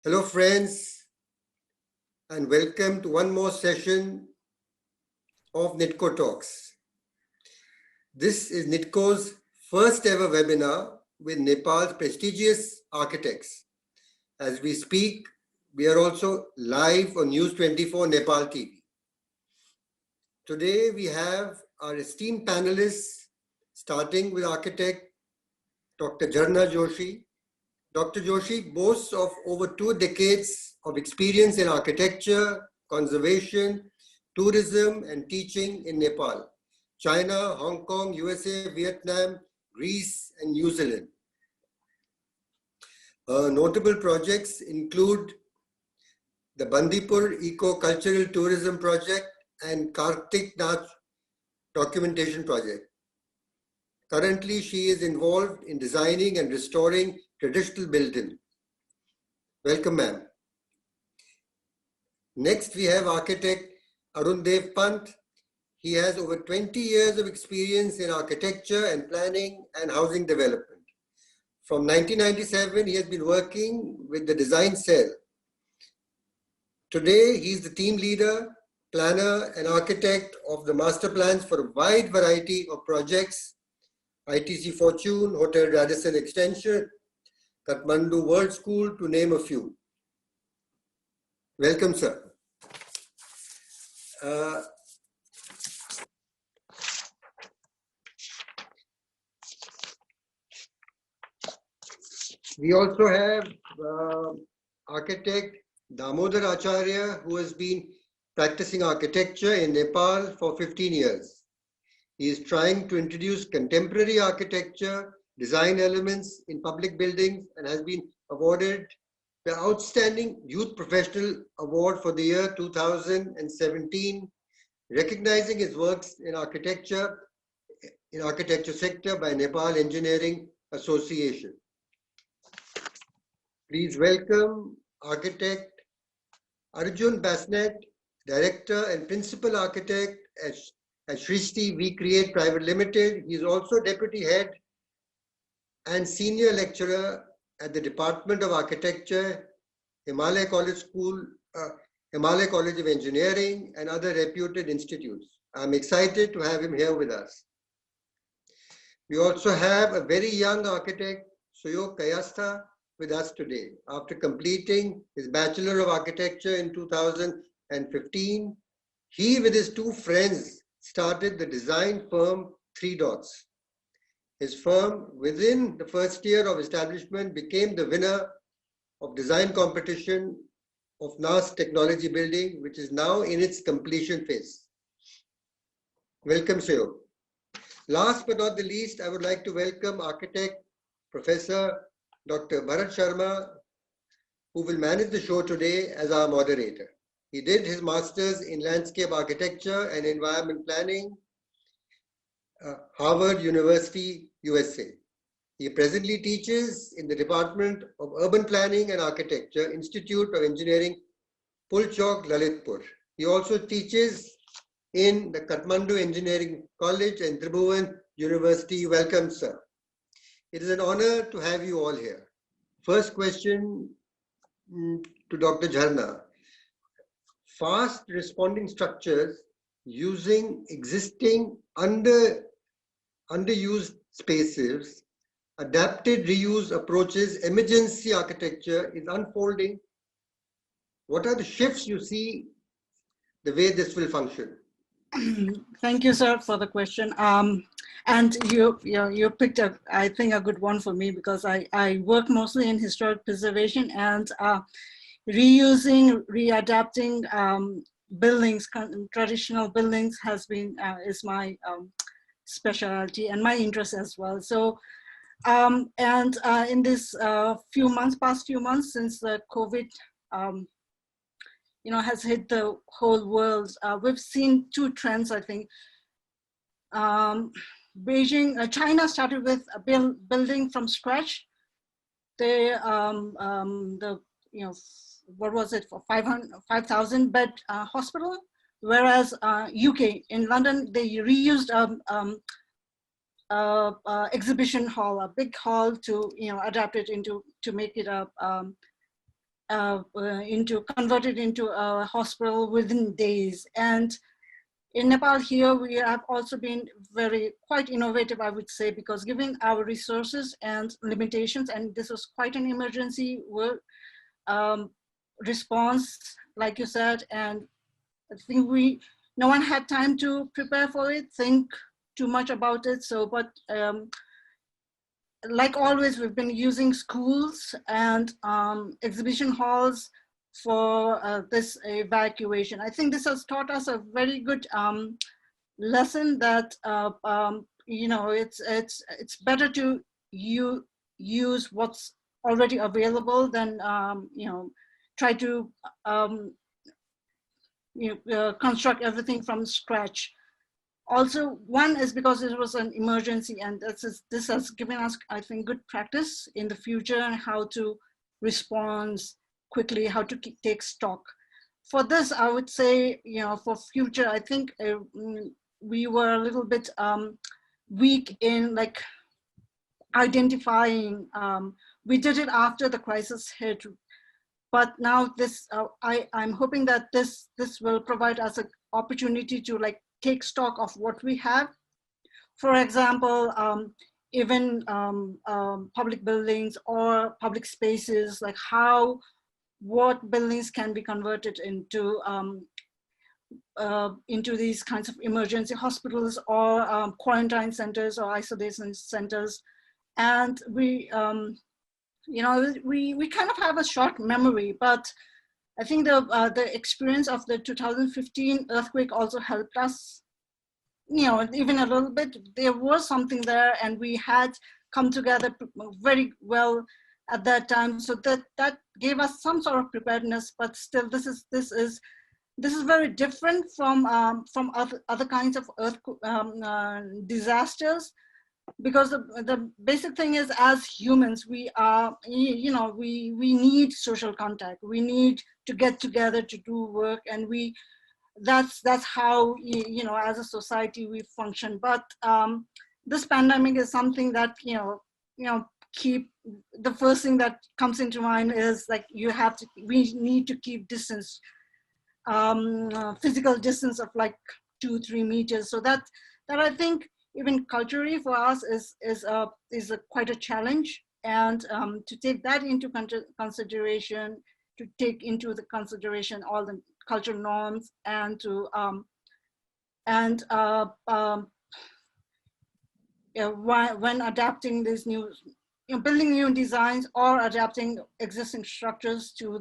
Hello friends, and welcome to one more session of NITCO Talks. This is NITCO's first ever webinar with Nepal's prestigious architects. As we speak, we are also live on News 24 Nepal TV. Today we have our esteemed panelists, starting with architect Dr. Jharna Joshi. Dr. Joshi boasts of over 2 decades of experience in architecture, conservation, tourism, and teaching in Nepal, China, Hong Kong, USA, Vietnam, Greece, and New Zealand. Notable projects include the Bandipur Eco-Cultural Tourism Project and Kartik Nath Documentation Project. Currently, she is involved in designing and restoring traditional buildings. Welcome, ma'am. Next, we have architect Arun Dev Pant. He has over 20 years of experience in architecture and planning and housing development. From 1997, he has been working with the design cell. Today, he is the team leader, planner, and architect of the master plans for a wide variety of projects: ITC Fortune, Hotel Radisson Extension, Kathmandu World School, to name a few. Welcome, sir. We also have architect Damodar Acharya, who has been practicing architecture in Nepal for 15 years. He is trying to introduce contemporary architecture, design elements in public buildings, and has been awarded the Outstanding Youth Professional Award for the year 2017, recognizing his works in architecture sector by Nepal Engineering Association. Please welcome architect Arjun Basnet, Director and Principal Architect at Shrishti We Create Private Limited. He is also Deputy Head and Senior Lecturer at the Department of Architecture, Himalaya College of Engineering, and other reputed institutes. I'm excited to have him here with us. We also have a very young architect, Suyog Kayastha, with us today. After completing his Bachelor of Architecture in 2015, he with his 2 friends started the design firm 3 Dots. His firm, within the first year of establishment, became the winner of design competition of NAS Technology Building, which is now in its completion phase. Welcome, Suyog. Last but not the least, I would like to welcome architect Professor Dr. Bharat Sharma, who will manage the show today as our moderator. He did his master's in landscape architecture and environment planning, Harvard University, USA. He presently teaches in the Department of Urban Planning and Architecture, Institute of Engineering, Pulchok, Lalitpur. He also teaches in the Kathmandu Engineering College and Tribhuvan University. Welcome, sir. It is an honor to have you all here. First question to Dr. Jharna. Fast responding structures using existing underused spaces, adapted reuse approaches, emergency architecture is unfolding. What are the shifts you see, the way this will function? Thank you, sir, for the question. And you picked up, I think, a good one for me, because I work mostly in historic preservation, and reusing, readapting buildings, traditional buildings is my specialty and my interest as well. So, in this past few months since the COVID has hit the whole world, we've seen 2 trends, I think. China started with building from scratch. They, what was it, for 5,000 bed hospital, whereas UK, in London, they reused exhibition hall, a big hall, to adapt it to make it a converted into a hospital within days. And in Nepal here, we have also been quite innovative, I would say, because given our resources and limitations, and this was quite an emergency response, like you said, and I think no one had time to prepare for it, think too much about it. So, but like always, we've been using schools and exhibition halls for this evacuation. I think this has taught us a very good lesson that it's better to use what's already available than try to construct everything from scratch. Also, one is because it was an emergency, and this has given us, I think, good practice in the future and how to respond quickly, how to take stock. For this, I would say, for future, I think we were a little bit weak in identifying. We did it after the crisis hit, but now this, I'm hoping that this will provide us an opportunity to take stock of what we have. For example, even public buildings or public spaces, what buildings can be converted into these kinds of emergency hospitals or quarantine centers or isolation centers. And we kind of have a short memory, but I think the experience of the 2015 earthquake also helped us, even a little bit. There was something there, and we had come together very well at that time. So that gave us some sort of preparedness. But still, this is very different from other kinds of disasters. Because the basic thing is, as humans, we are, we need social contact. We need to get together to do work, and that's how, as a society we function. But this pandemic is something that, the first thing that comes into mind is we need to keep distance, physical distance of 2-3 meters. So that I think, even culturally for us is quite a challenge, and to take that into consideration, to take into the consideration all the cultural norms, and to when adapting these new, building new designs or adapting existing structures to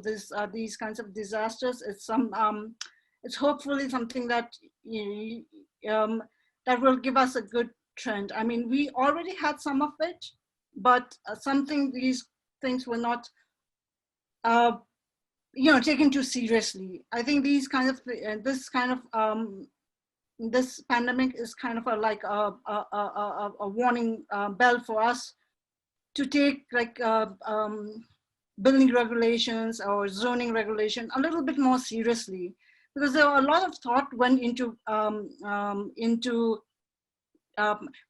these kinds of disasters, it's hopefully something that that will give us a good trend. I mean, we already had some of it, but these things were not, taken too seriously. I think this pandemic is kind of a warning bell for us to take building regulations or zoning regulation a little bit more seriously, because there were a lot of thought went into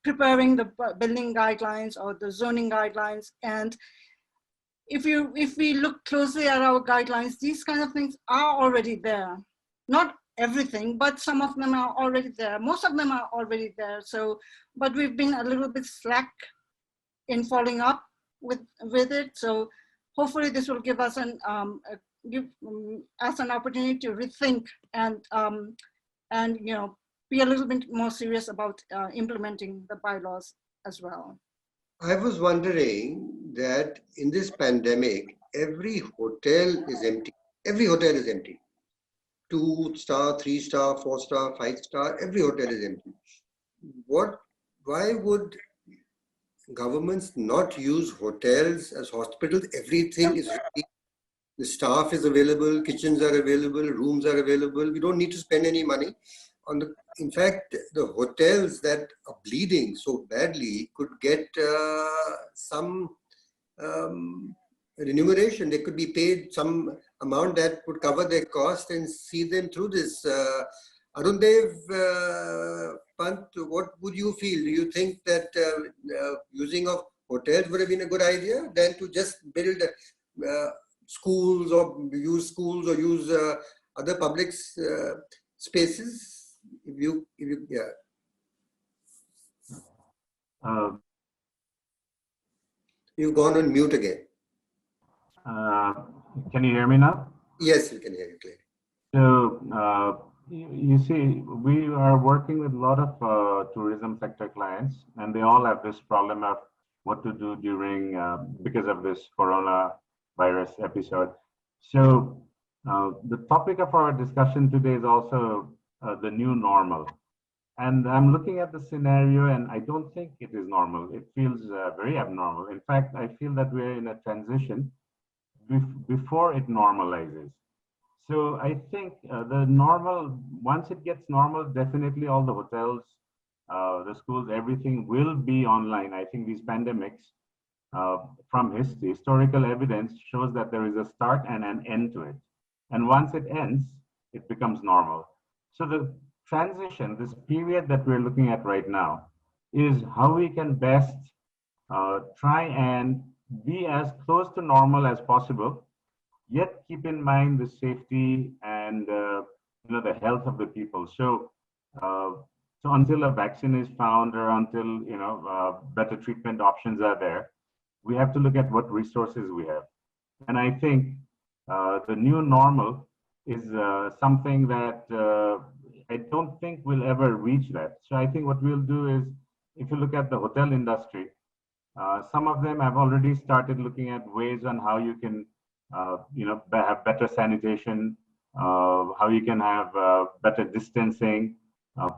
preparing the building guidelines or the zoning guidelines. And if we look closely at our guidelines, these kind of things are already there. Not everything, but some of them are already there. Most of them are already there. So, but we've been a little bit slack in following up with it. So hopefully this will give us an opportunity to rethink and be a little bit more serious about implementing the bylaws as well. I was wondering that in this pandemic, every hotel is empty. Every hotel is empty. 2-star, 3-star, 4-star, 5-star, every hotel is empty. Why would governments not use hotels as hospitals? Everything is ready. The staff is available, kitchens are available, rooms are available. We don't need to spend any money. In fact, the hotels that are bleeding so badly could get some remuneration. They could be paid some amount that would cover their cost and see them through this. Arun Dev Pant, what would you feel? Do you think that using of hotels would have been a good idea than to just build schools or use other public spaces? Yeah. You've gone on mute again. Can you hear me now? Yes, we can hear you clearly. So, you see, we are working with a lot of tourism sector clients, and they all have this problem of what to do during, because of this coronavirus episode. So, the topic of our discussion today is also the new normal. And I'm looking at the scenario, and I don't think it is normal. It feels very abnormal. In fact, I feel that we're in a transition before it normalizes. So I think the normal, once it gets normal, definitely all the hotels, the schools, everything will be online. I think these pandemics, from historical evidence, shows that there is a start and an end to it. And once it ends, it becomes normal. So the transition, this period that we're looking at right now, is how we can best try and be as close to normal as possible, yet keep in mind the safety and the health of the people. So, so until a vaccine is found or until better treatment options are there, we have to look at what resources we have. And I think the new normal is something that I don't think we'll ever reach that. So I think what we'll do is, if you look at the hotel industry, some of them have already started looking at ways on how you can have better sanitation, how you can have better distancing.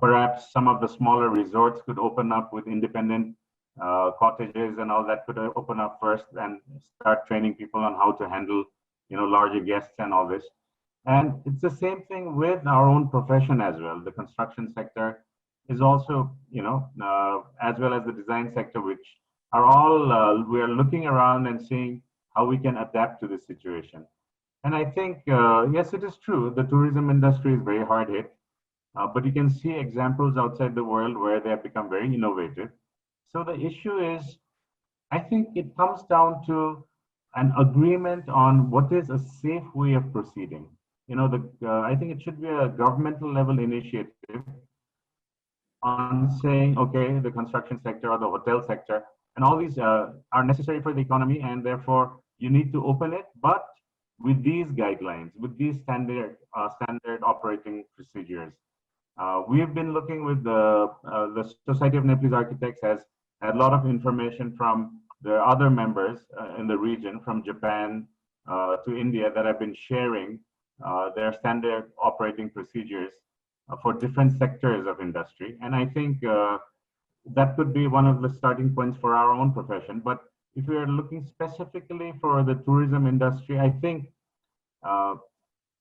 Perhaps some of the smaller resorts could open up with independent cottages and all that could open up first and start training people on how to handle, larger guests and all this. And it's the same thing with our own profession as well. The construction sector is also, as well as the design sector, which are all, we are looking around and seeing how we can adapt to this situation. And I think, yes, it is true, the tourism industry is very hard hit, but you can see examples outside the world where they have become very innovative. So the issue is, I think it comes down to an agreement on what is a safe way of proceeding. I think it should be a governmental level initiative on saying, okay, the construction sector or the hotel sector and all these are necessary for the economy, and therefore you need to open it, but with these guidelines, with these standard operating procedures. We've been looking with the Society of Nepalese Architects has had a lot of information from the other members in the region, from Japan to India, that have been sharing their standard operating procedures for different sectors of industry. And I think that could be one of the starting points for our own profession. But if we are looking specifically for the tourism industry, I think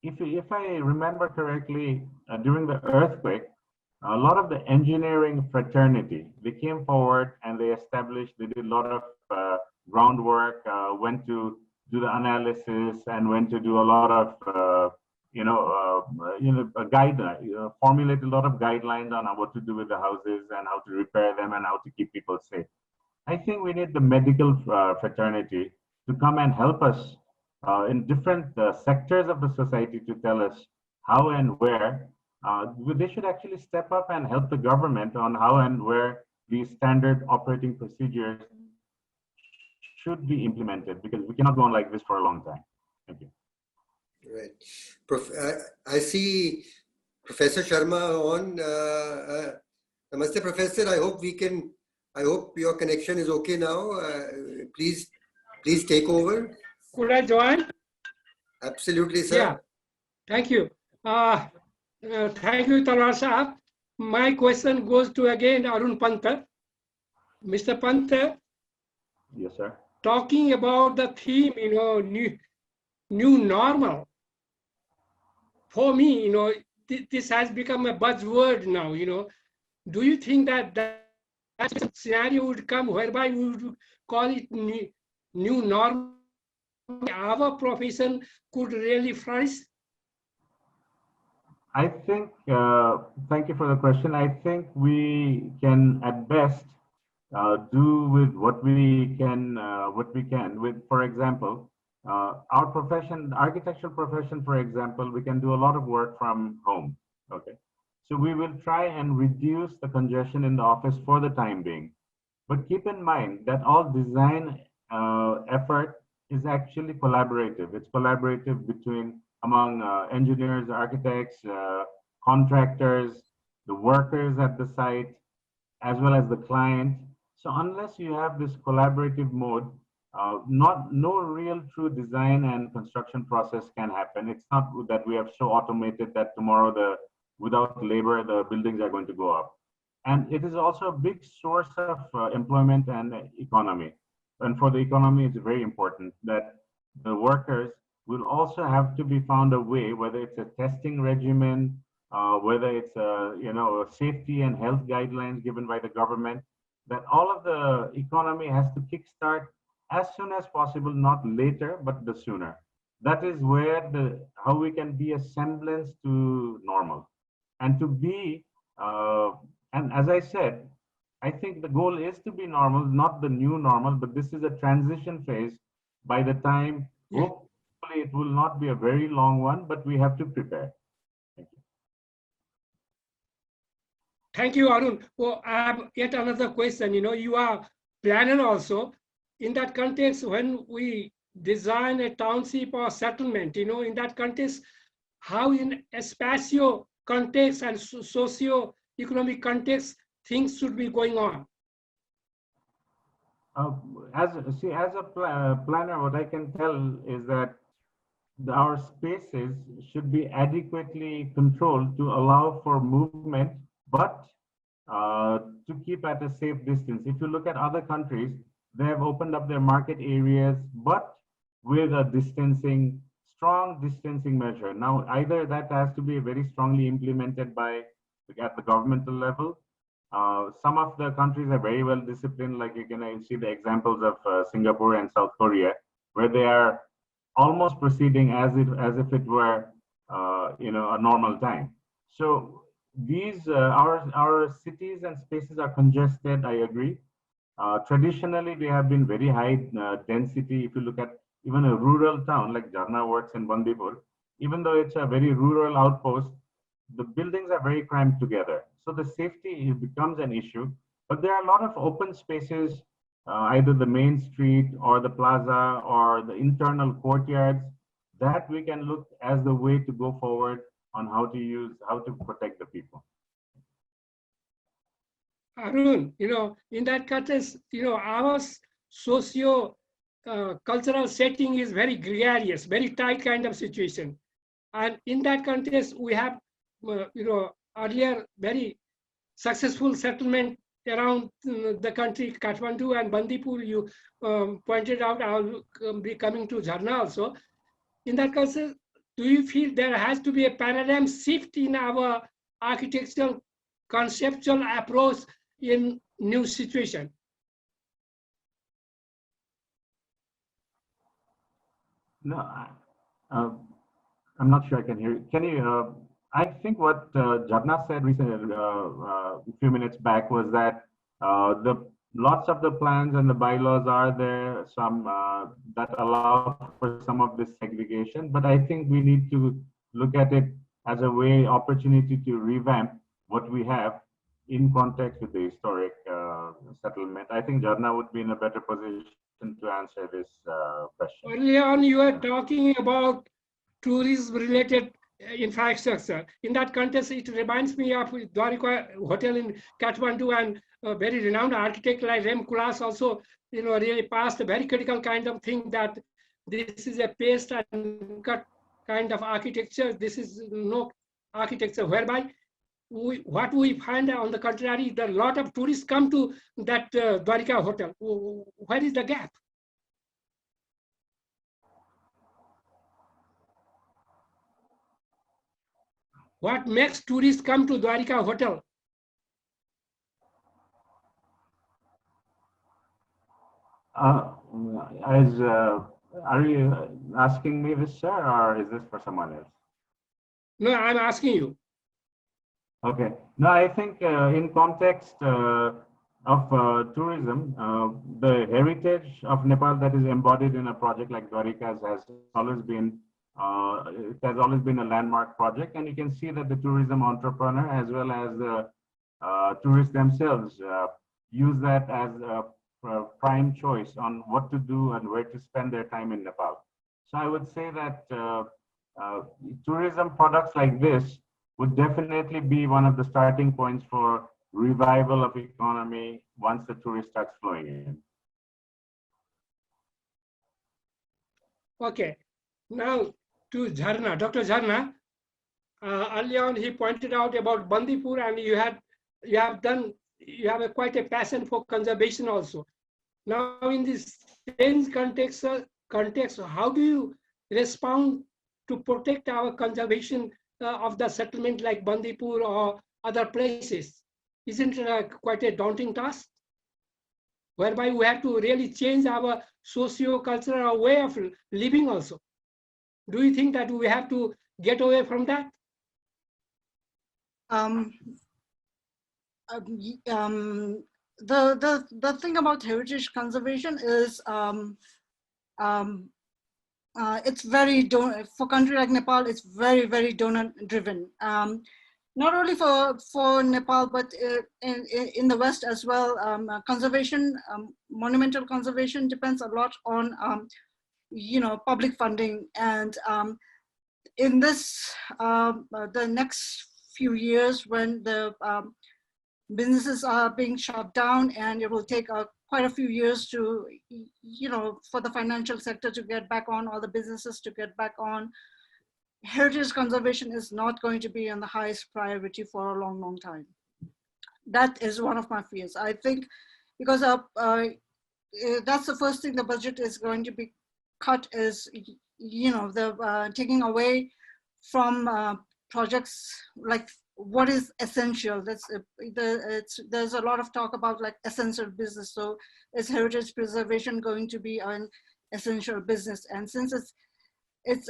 if I remember correctly, during the earthquake, a lot of the engineering fraternity, they came forward and they did a lot of groundwork, went to do the analysis and went to do a lot of, formulate a lot of guidelines on what to do with the houses and how to repair them and how to keep people safe. I think we need the medical fraternity to come and help us in different sectors of the society to tell us how and where. They should actually step up and help the government on how and where these standard operating procedures should be implemented, because we cannot go on like this for a long time. Thank you. Right. I see Professor Sharma on. Namaste, Professor. I hope your connection is okay now. Please take over. Could I join? Absolutely, sir. Yeah. Thank you. Thank you, Talwar Sahab. My question goes to again Arun Pant. Mr. Pant. Yes, sir. Talking about the theme, new normal. For me, this has become a buzzword now. Do you think that scenario would come whereby we would call it new normal? Our profession could really flourish? I think, thank you for the question. I think we can at best do with what we can with, for example, our profession, the architectural profession, for example, we can do a lot of work from home. Okay, so we will try and reduce the congestion in the office for the time being. But keep in mind that all design effort is actually collaborative. It's collaborative among engineers, architects, contractors, the workers at the site, as well as the client. So unless you have this collaborative mode, no real true design and construction process can happen. It's not that we have so automated that tomorrow without labor, the buildings are going to go up. And it is also a big source of employment and economy. And for the economy, it's very important that the workers will also have to be found a way, whether it's a testing regimen, whether it's a safety and health guidelines given by the government, that all of the economy has to kickstart as soon as possible, not later, but the sooner. That is where how we can be a semblance to normal, and to be. And as I said, I think the goal is to be normal, not the new normal, but this is a transition phase. By the time, hopefully, it will not be a very long one, but we have to prepare. Thank you. Thank you, Arun. Well, I have yet another question. You are planner also. In that context, when we design a township or settlement, in that context, how in a spatio context and socio-economic context, things should be going on? As a planner, what I can tell is that our spaces should be adequately controlled to allow for movement, but to keep at a safe distance. If you look at other countries, they have opened up their market areas, but with a strong distancing measure. Now, either that has to be very strongly implemented at the governmental level. Some of the countries are very well disciplined, like you can see the examples of Singapore and South Korea, where they are almost proceeding as if it were a normal time. So these our cities and spaces are congested. I agree. Traditionally, they have been very high density. If you look at even a rural town like Jharna works in Bandipur, even though it's a very rural outpost, the buildings are very cramped together. So the safety becomes an issue. But there are a lot of open spaces, either the main street or the plaza or the internal courtyards, that we can look as the way to go forward on how to protect the people. Arun, in that context, our socio-cultural setting is very gregarious, very tight kind of situation. And in that context, we have, earlier very successful settlement around the country, Kathmandu and Bandipur. You pointed out, I'll be coming to Jharna also. In that context, do you feel there has to be a paradigm shift in our architectural conceptual approach in new situation? No, I'm not sure I can hear you. Can you? I think what Jharna said recently, a few minutes back, was that lots of the plans and the bylaws are there, some that allow for some of this segregation. But I think we need to look at it as a opportunity to revamp what we have in context with the historic settlement. I think Jharna would be in a better position to answer this question. Earlier on, you were talking about tourism-related infrastructure. In that context, it reminds me of Dwarika Hotel in Kathmandu, and a very renowned architect like Rem Koolhaas also, really passed a very critical kind of thing, that this is a paste and cut kind of architecture. This is no architecture, whereby what we find on the contrary, that a lot of tourists come to that Dwarika Hotel. Where is the gap? What makes tourists come to Dwarika Hotel? Are you asking me this, sir, or is this for someone else? No, I'm asking you. Okay. No, I think in context, of tourism, the heritage of Nepal that is embodied in a project like Dwarika's it has always been a landmark project, and you can see that the tourism entrepreneur as well as the tourists themselves use that as a prime choice on what to do and where to spend their time in Nepal. So I would say that tourism products like this would definitely be one of the starting points for revival of economy once the tourist starts flowing in. Okay, now to Jharna, Dr. Jharna. Early on, he pointed out about Bandipur, and you have quite a passion for conservation also. Now, in this same context, how do you respond to protect our conservation of the settlement like Bandipur or other places? Isn't it quite a daunting task? Whereby we have to really change our socio-cultural way of living also. Do you think that we have to get away from that? The thing about heritage conservation is it's very for a country like Nepal, it's very donor driven. Not only for Nepal, but in the West as well. Conservation, monumental conservation depends a lot on public funding, and in this the next few years when the businesses are being shut down, and it will take quite a few years to for the financial sector to get back on, or the businesses to get back on. Heritage conservation is not going to be on the highest priority for a long time. That is one of my fears. I think because that's the first thing the budget is going to be cut, is the taking away from projects like what is essential. There's a lot of talk about like essential business. So is heritage preservation going to be an essential business? And since it's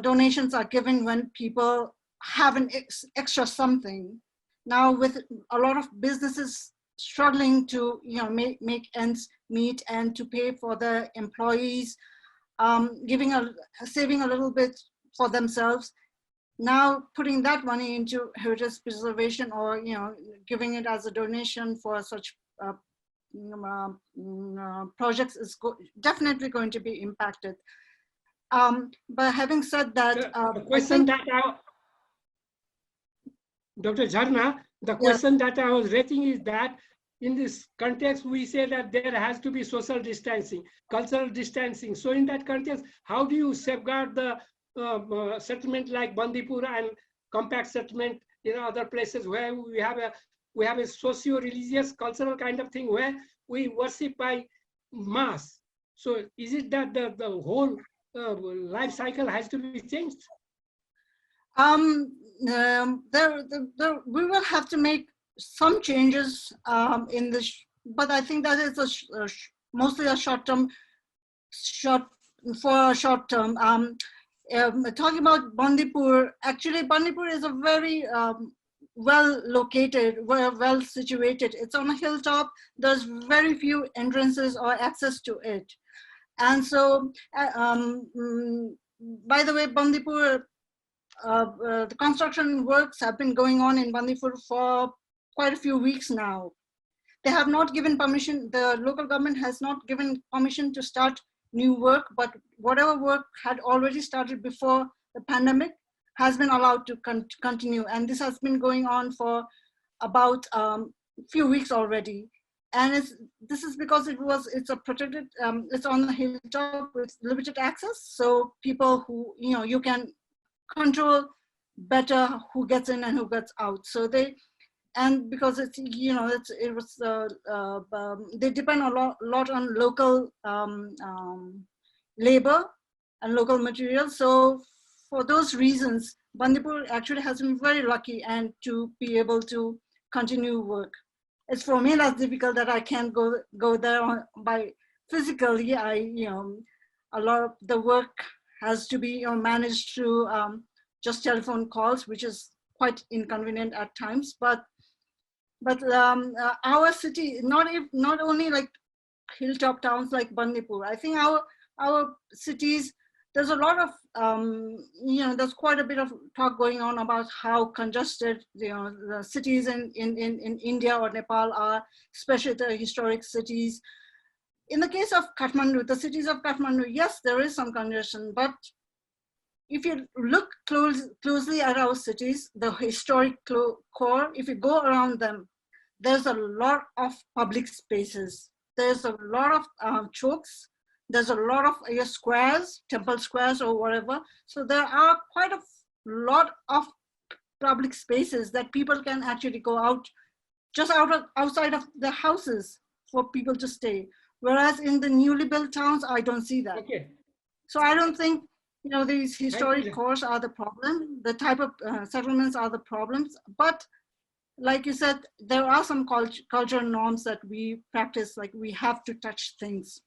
donations are given when people have an extra something. Now with a lot of businesses struggling to make ends meet and to pay for their employees, saving a little bit for themselves. Now putting that money into heritage preservation, or giving it as a donation for such projects is definitely going to be impacted. But having said that, the question Dr. Jharna, the question that I was raising is that in this context, we say that there has to be social distancing, cultural distancing. So in that context, how do you safeguard the settlement like Bandipur and compact settlement in other places where we have a socio-religious cultural kind of thing where we worship by mass? So is it that the whole life cycle has to be changed? We will have to make some changes in this, but I think that is mostly a short term. Talking about Bandipur, actually Bandipur is a very well located, well situated. It's on a hilltop. There's very few entrances or access to it. And so, by the way, Bandipur, the construction works have been going on in Bandipur for quite a few weeks now. They have not given permission, the local government has not given permission to start new work, but whatever work had already started before the pandemic has been allowed to continue. And this has been going on for about a few weeks already. And this is because it's a protected, it's on the hilltop with limited access. So people who, you can control better who gets in and who gets out. So and because they depend a lot on local labor and local materials. So for those reasons, Bandipur actually has been very lucky and to be able to continue work. It's for me that's difficult that I can't go there by physically. A lot of the work has to be managed through just telephone calls, which is quite inconvenient at times. But But our city, not only like hilltop towns like Bandipur, I think our cities, there's a lot of, there's quite a bit of talk going on about how congested, the cities in India or Nepal are, especially the historic cities. In the case of Kathmandu, the cities of Kathmandu, yes, there is some congestion, but if you look closely at our cities, the historic core, if you go around them, there's a lot of public spaces. There's a lot of chowks. There's a lot of squares, temple squares or whatever. So there are quite a lot of public spaces that people can actually go out, just outside of the houses for people to stay. Whereas in the newly built towns, I don't see that. Okay. So I don't think, these historic cores are the problem. The type of settlements are the problems. But like you said, there are some cultural norms that we practice, like we have to touch things.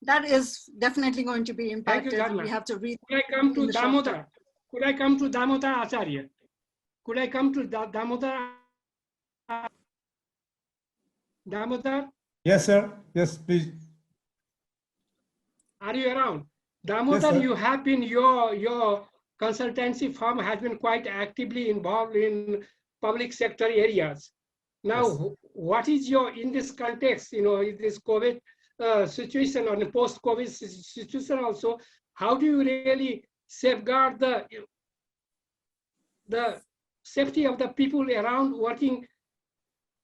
That is definitely going to be impacted. Thank you, we have to read. Could I come to Damodar? Could I come to Damodar Acharya? Could I come to Damodar? Damodar? Yes, sir. Yes, please. Are you around? Damodar, Yes, you have been, your consultancy firm has been quite actively involved in public sector areas. Now, Yes. what is in this context, in this COVID situation or the post-COVID situation also, how do you really safeguard the safety of the people around working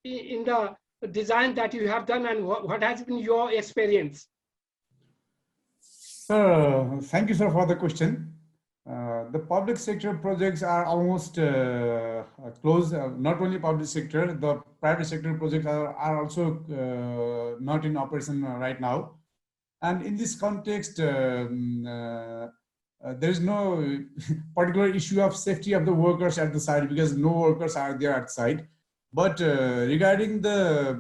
in the design that you have done, and what has been your experience? Sir, thank you, sir, for the question. The public sector projects are almost closed. Not only public sector, the private sector projects are also not in operation right now. And in this context, there is no particular issue of safety of the workers at the site because no workers are there at site. But regarding the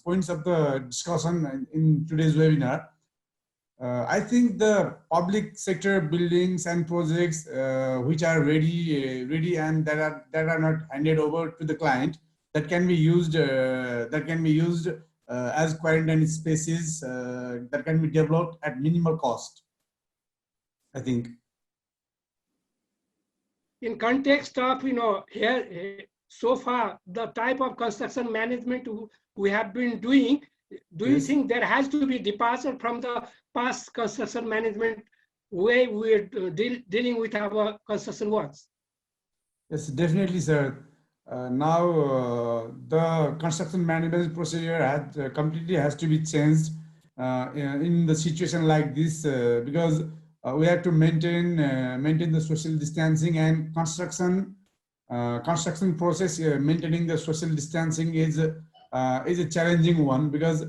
points of the discussion in today's webinar, I think the public sector buildings and projects which are ready and that are not handed over to the client, that can be used as quarantine spaces that can be developed at minimal cost, I think. In context of, here, so far, the type of construction management we have been doing, do you think there has to be departure from the past construction management way we're dealing with our construction works? Yes, definitely, sir. Now the construction management procedure completely has to be changed in the situation like this because we have to maintain the social distancing, and construction process maintaining the social distancing is a challenging one because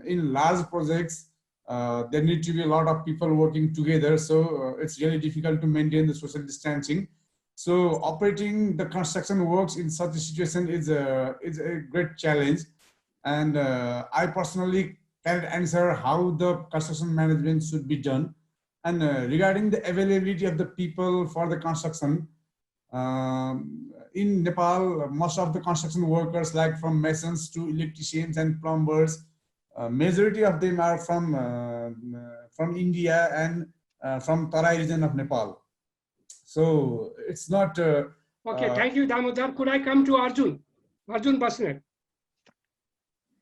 in large projects there need to be a lot of people working together, so it's really difficult to maintain the social distancing. So operating the construction works in such a situation is a great challenge, and I personally cannot answer how the construction management should be done. And regarding the availability of the people for the construction, in Nepal, most of the construction workers, like from masons to electricians and plumbers, majority of them are from India and from Tarai region of Nepal. So it's not. Okay, thank you, Damodar. Could I come to Arjun Basnet?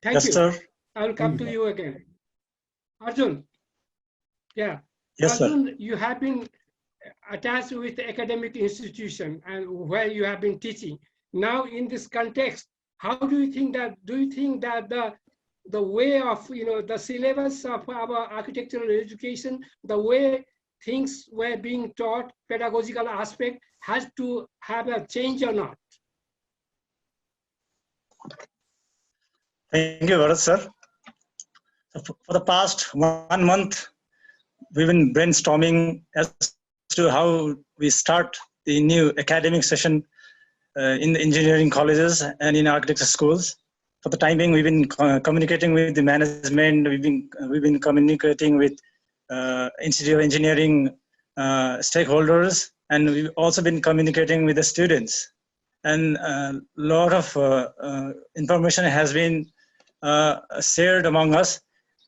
Thank you. Yes, sir. I will come to you again. Arjun. Yeah. Yes, Arjun, sir. you have been attached with the academic institution and where you have been teaching. Now, in this context, how do you think that the way of, the syllabus of our architectural education, the way things were being taught, pedagogical aspect, has to have a change or not? Thank you, Bharat, sir. For the past 1 month, we've been brainstorming as to how we start the new academic session in the engineering colleges and in architecture schools. For the time being, we've been communicating with the management. We've been communicating with Institute of Engineering stakeholders, and we've also been communicating with the students. and a lot of information has been shared among us.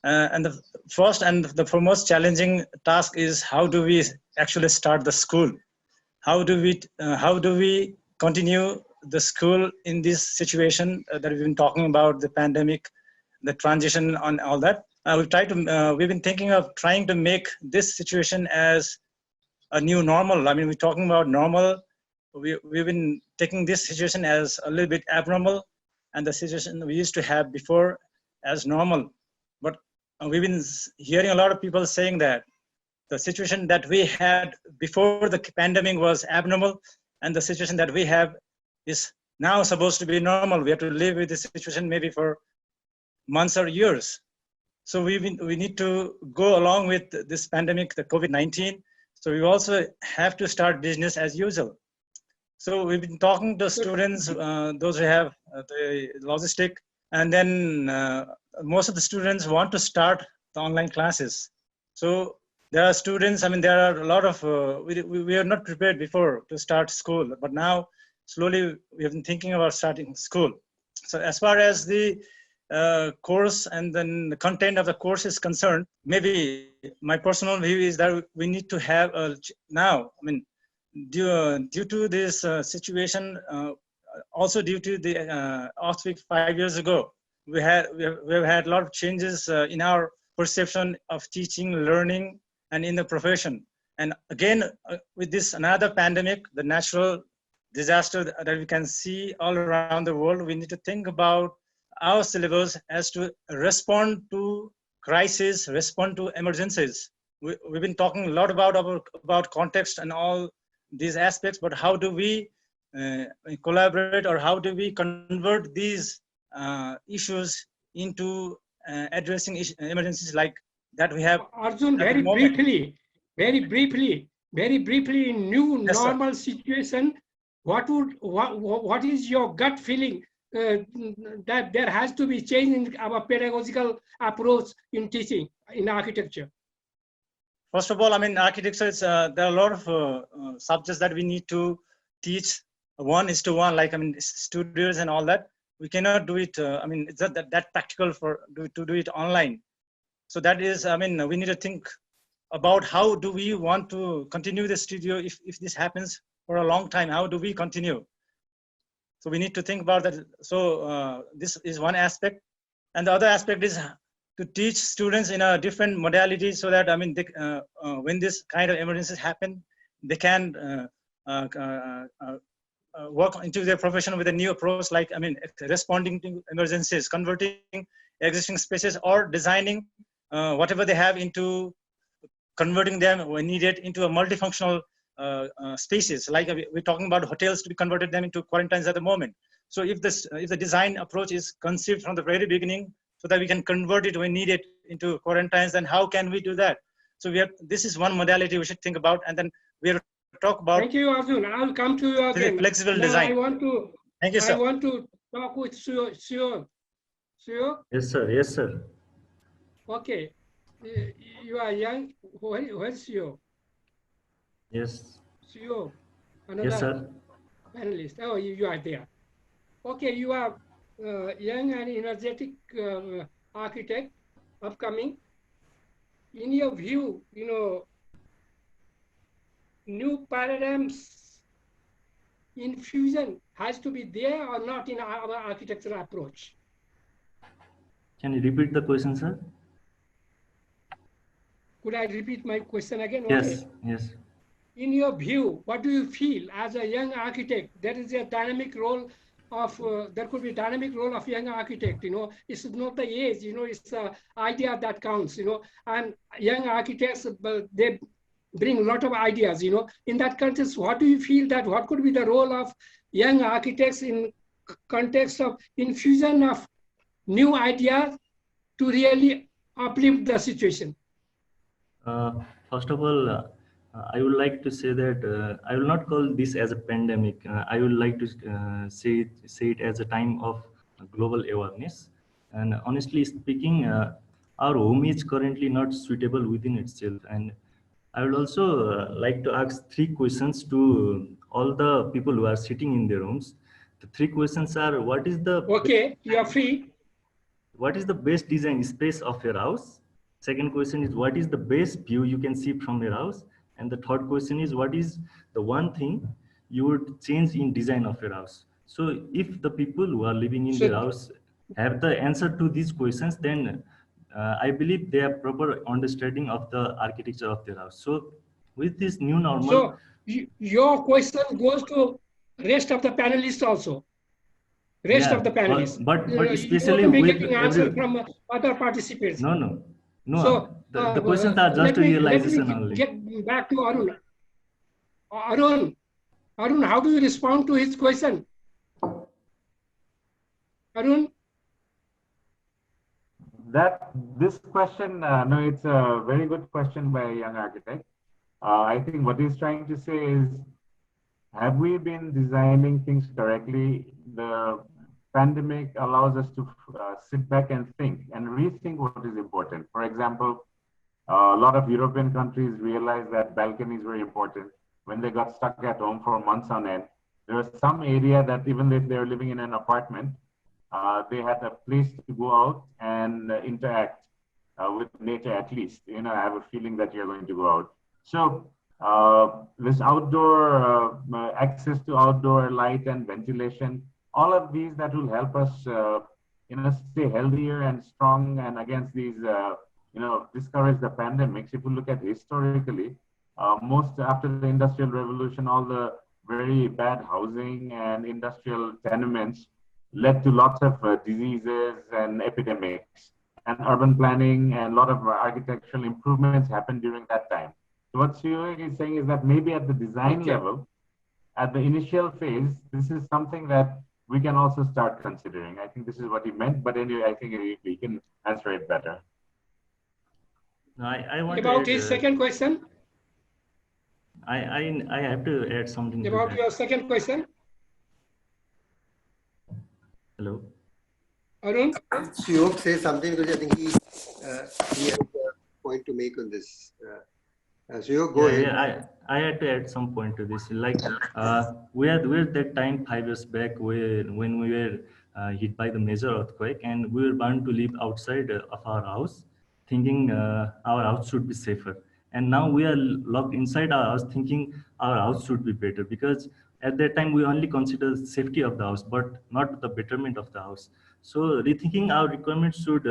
And the first and the foremost challenging task is how do we actually start the school? How do we continue the school in this situation that we've been talking about, the pandemic, the transition on all that? We've been thinking of trying to make this situation as a new normal. I mean, we're talking about normal. We've been taking this situation as a little bit abnormal, and the situation we used to have before as normal. But we've been hearing a lot of people saying that the situation that we had before the pandemic was abnormal, and the situation that we have is now supposed to be normal. We have to live with this situation maybe for months or years. So we need to go along with this pandemic, the COVID-19. So we also have to start business as usual. So we've been talking to students, those who have the logistic, and then most of the students want to start the online classes. So there are students, I mean, there are a lot of, we are not prepared before to start school, but now slowly we have been thinking about starting school. So as far as the course and then the content of the course is concerned, maybe my personal view is that we need to have now, I mean, due to this situation, also due to the earthquake 5 years ago, we've had a lot of changes in our perception of teaching, learning, and in the profession. And again, with this another pandemic, the natural disaster that we can see all around the world, we need to think about our syllabus as to respond to crisis, respond to emergencies. We've been talking a lot about context and all these aspects, but how do we collaborate, or how do we convert these issues into addressing emergencies like that we have? Arjun, very briefly, in new normal situation, what is your gut feeling that there has to be change in our pedagogical approach in teaching in architecture? First of all, I mean, architecture is, there are a lot of subjects that we need to teach 1:1, like, I mean, studios and all that. We cannot do it, I mean, it's not that practical to do it online. So that is, I mean, we need to think about how do we want to continue the studio if this happens for a long time, how do we continue? So we need to think about that. So this is one aspect. And the other aspect is to teach students in a different modality so that, I mean, they, when this kind of emergencies happen, they can work into their profession with a new approach, like, I mean, responding to emergencies, converting existing spaces, or designing whatever they have into converting them when needed into a multifunctional spaces. Like we're talking about hotels to be converted them into quarantines at the moment. So if the design approach is conceived from the very beginning, so that we can convert it when needed into quarantines, then how can we do that? So this is one modality we should think about, and then we have to talk about. Thank you, Arjun. I'll come to you again. Flexible design. Thank you, sir. I want to talk with Suyog. Suyog? Yes, sir. Yes, sir. Okay. You are young. Where's Suyog? Yes. Suyog. Another yes, sir. Panelist. Oh, you are there. Okay, you are young and energetic architect, upcoming. In your view, you know, new paradigms infusion has to be there or not in our architectural approach? Can you repeat the question, sir? Could I repeat my question again? Yes, okay. Yes. In your view, what do you feel as a young architect? There is a dynamic role of, there could be a dynamic role of young architect, you know, it's not the age, you know, it's the idea that counts, you know, and young architects, they bring a lot of ideas, you know. In that context, what do you feel that, what could be the role of young architects in context of infusion of new ideas to really uplift the situation? First of all, I would like to say that I will not call this as a pandemic. I would like to say it as a time of global awareness. And honestly speaking, our home is currently not suitable within itself. And I would also like to ask 3 questions to all the people who are sitting in their rooms. The three questions are: what is the Okay, you are free. what is the best design space of your house? Second question is, what is the best view you can see from your house? And the third question is, what is the one thing you would change in design of your house? So if the people who are living in their So, house have the answer to these questions, then I believe they have proper understanding of the architecture of their house. So with this new normal, so your question goes to rest of the panelists also. Rest yeah, of the panelists. but You won't especially be with getting answer every, from other participants. no, So the questions are just let a me realization only. get back to Arun. Arun, how do you respond to his question? Arun? This question, no, it's a very good question by a young architect. I think what he's trying to say is, have we been designing things correctly? The pandemic allows us to sit back and think and rethink what is important. For example, a lot of European countries realized that balconies were important when they got stuck at home for months on end. There was some area that even if they were living in an apartment, they had a place to go out and interact with nature at least. You know, have a feeling that you're going to go out. So this outdoor access to outdoor light and ventilation, all of these that will help us, you know, stay healthier and strong and against these, you know, discourage the pandemics. If you look at historically, most after the Industrial Revolution, all the very bad housing and industrial tenements led to lots of diseases and epidemics. And urban planning and a lot of architectural improvements happened during that time. So what Suyog is saying is that maybe at the design level, at the initial phase, this is something that we can also start considering. I think this is what he meant, but anyway, I think he can answer it better. I want About to add, his second question? I have to add something About to your that. second question? Hello. Arun? Suyog say something because I think he has a point to make on this. Suyog, go ahead. I had to add some point to this. Like we had that time 5 years back when we were hit by the major earthquake, and we were bound to live outside of our house, thinking our house should be safer. And now we are locked inside our house, thinking our house should be better, because at that time we only consider the safety of the house, but not the betterment of the house. So rethinking our requirements should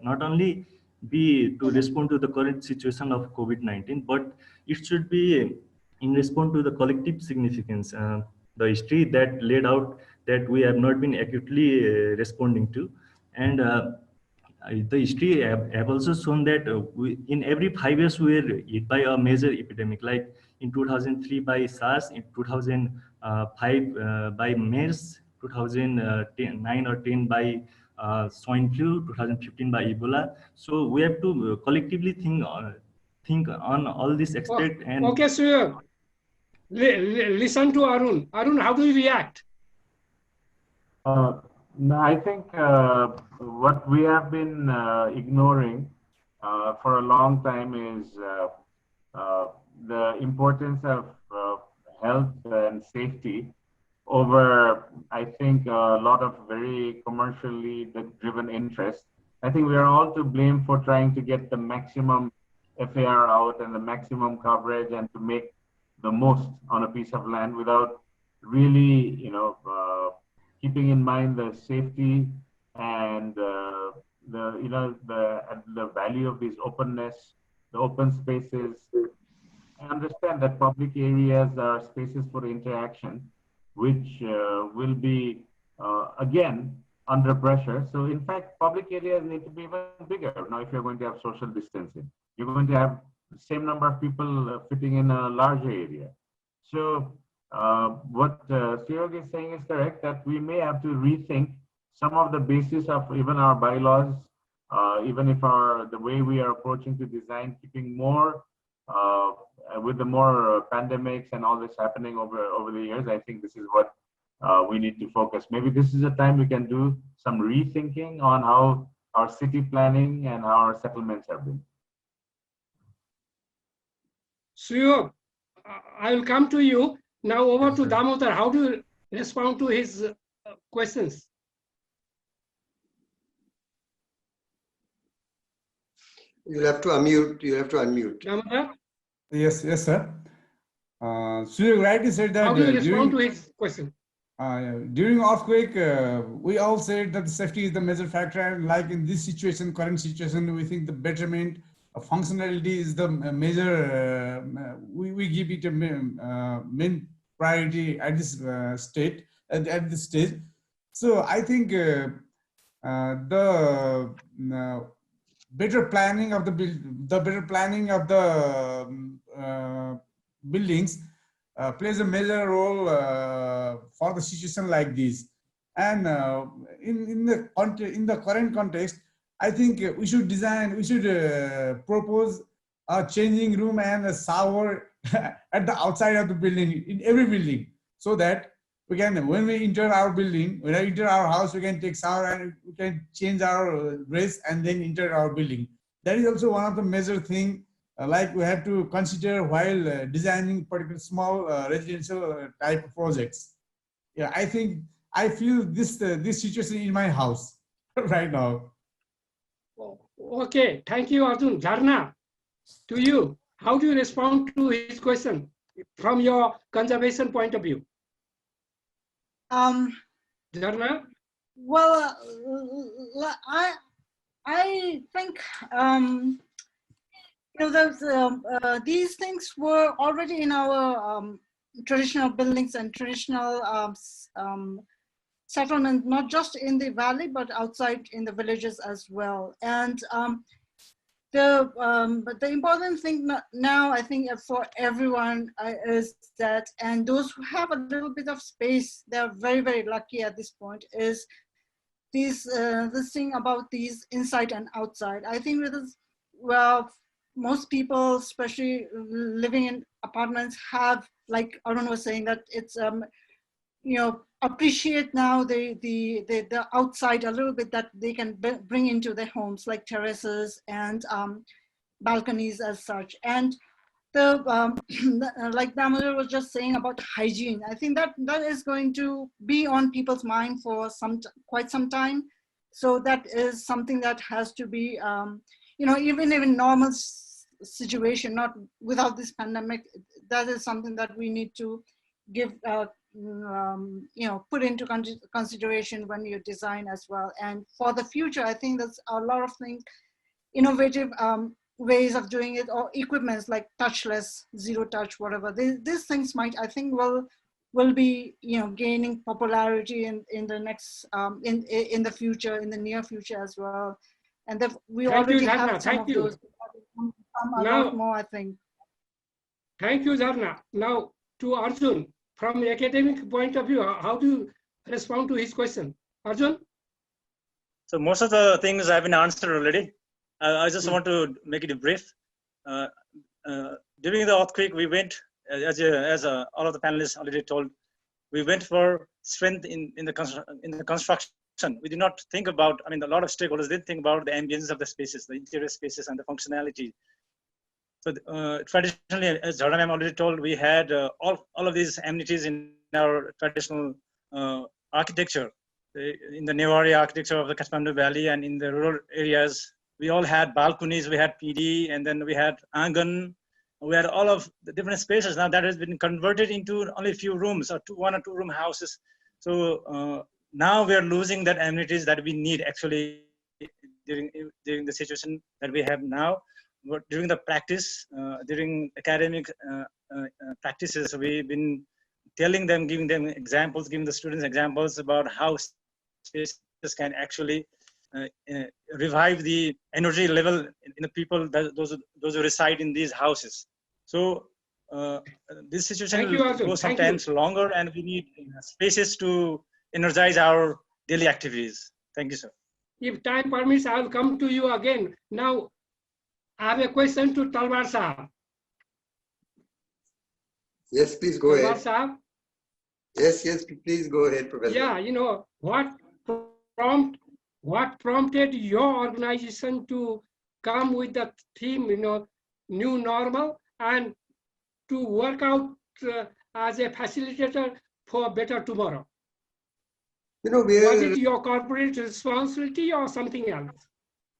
not only be to respond to the current situation of COVID-19, but it should be in response to the collective significance, the history that laid out that we have not been acutely responding to. And the history have also shown that in every 5 years we were hit by a major epidemic, like in 2003 by SARS, in 2005 by MERS, 2009 or 10 by swine flu, 2015 by Ebola. So we have to collectively think on all these aspects. And okay, Suyog. Listen to Arun. Arun, how do you react? No, I think what we have been ignoring for a long time is the importance of health and safety over, I think, a lot of very commercially driven interests. I think we are all to blame for trying to get the maximum FAR out and the maximum coverage and to make the most on a piece of land without really, you know, keeping in mind the safety and the value of these openness, the open spaces. I understand that public areas are spaces for interaction, which will be again under pressure. So in fact, public areas need to be even bigger. Now, if you're going to have social distancing, you're going to have the same number of people fitting in a larger area. So what Suyog is saying is correct, that we may have to rethink some of the basis of even our bylaws, even if the way we are approaching to design, keeping more with the more pandemics and all this happening over the years. I think this is what we need to focus. Maybe this is a time we can do some rethinking on how our city planning and how our settlements have been. Suyog, I will come to you. Now over to Damodar. How do you respond to his questions. You'll have to unmute. You have to unmute. Damodar, Yes, sir. Suyog rightly said that how do you respond to his question? during earthquake, we all said that safety is the major factor, and like in this situation, current situation, we think the betterment of functionality is the major. We give it a main priority at this state at this stage. So I think the better planning of the buildings plays a major role for the situation like this. And in the current context, I think we should propose a changing room and a shower at the outside of the building, in every building, so that we can, when we enter our building, when I enter our house, we can take shower and we can change our dress and then enter our building. That is also one of the major thing like we have to consider while designing particular small residential type of projects. Yeah, I feel this situation in my house right now. Okay, thank you, Arjun. Jharna, to you, how do you respond to his question from your conservation point of view? Jharna? Well, I think these things were already in our traditional buildings and traditional settlement, not just in the valley, but outside in the villages as well. And but the important thing now, I think, for everyone is that, and those who have a little bit of space, they're very, very lucky at this point, is this thing about these inside and outside. I think with this, well, most people, especially living in apartments, have, like Arun was saying, that it's appreciate now the outside a little bit, that they can bring into their homes, like terraces and balconies as such. And the like Damodar was just saying about hygiene, I think that is going to be on people's mind for quite some time. So that is something that has to be even in normal situation, not without this pandemic, that is something that we need to give put into consideration when you design as well. And for the future, I think there's a lot of things, innovative ways of doing it, or equipments like touchless, zero touch, whatever. These things might, I think, will be gaining popularity in the next in the future, in the near future as well. And we already have some of those. A lot more, I think. Thank you, Jharna. Now to Arjun, from the academic point of view, how do you respond to his question? Arjun? So most of the things have been answered already. I just want to make it brief. During the earthquake, we went, as all of the panelists already told, we went for strength in the construction. We did not think about, a lot of stakeholders didn't think about the ambience of the spaces, the interior spaces and the functionality. So traditionally, as Jharna ma'am already told, we had all of these amenities in our traditional architecture. In the Newari architecture of the Kathmandu Valley and in the rural areas, we all had balconies, we had PD, and then we had angan. We had all of the different spaces. Now that has been converted into only a few rooms, or one or two room houses. So now we are losing that amenities that we need actually during the situation that we have now. But during the practice, during academic practices, we've been telling them, giving them examples, giving the students examples about how spaces can actually revive the energy level in the people, those who reside in these houses. So this situation will go sometimes longer, and we need spaces to energize our daily activities. Thank you, sir. If time permits, I will come to you again. Now, I have a question to Talwar Sahab. Yes, please go ahead. Talwar Sahab? Yes, please go ahead, Professor. Yeah, what prompted your organization to come with the theme, new normal, and to work out as a facilitator for better tomorrow? You know, Was it your corporate responsibility or something else?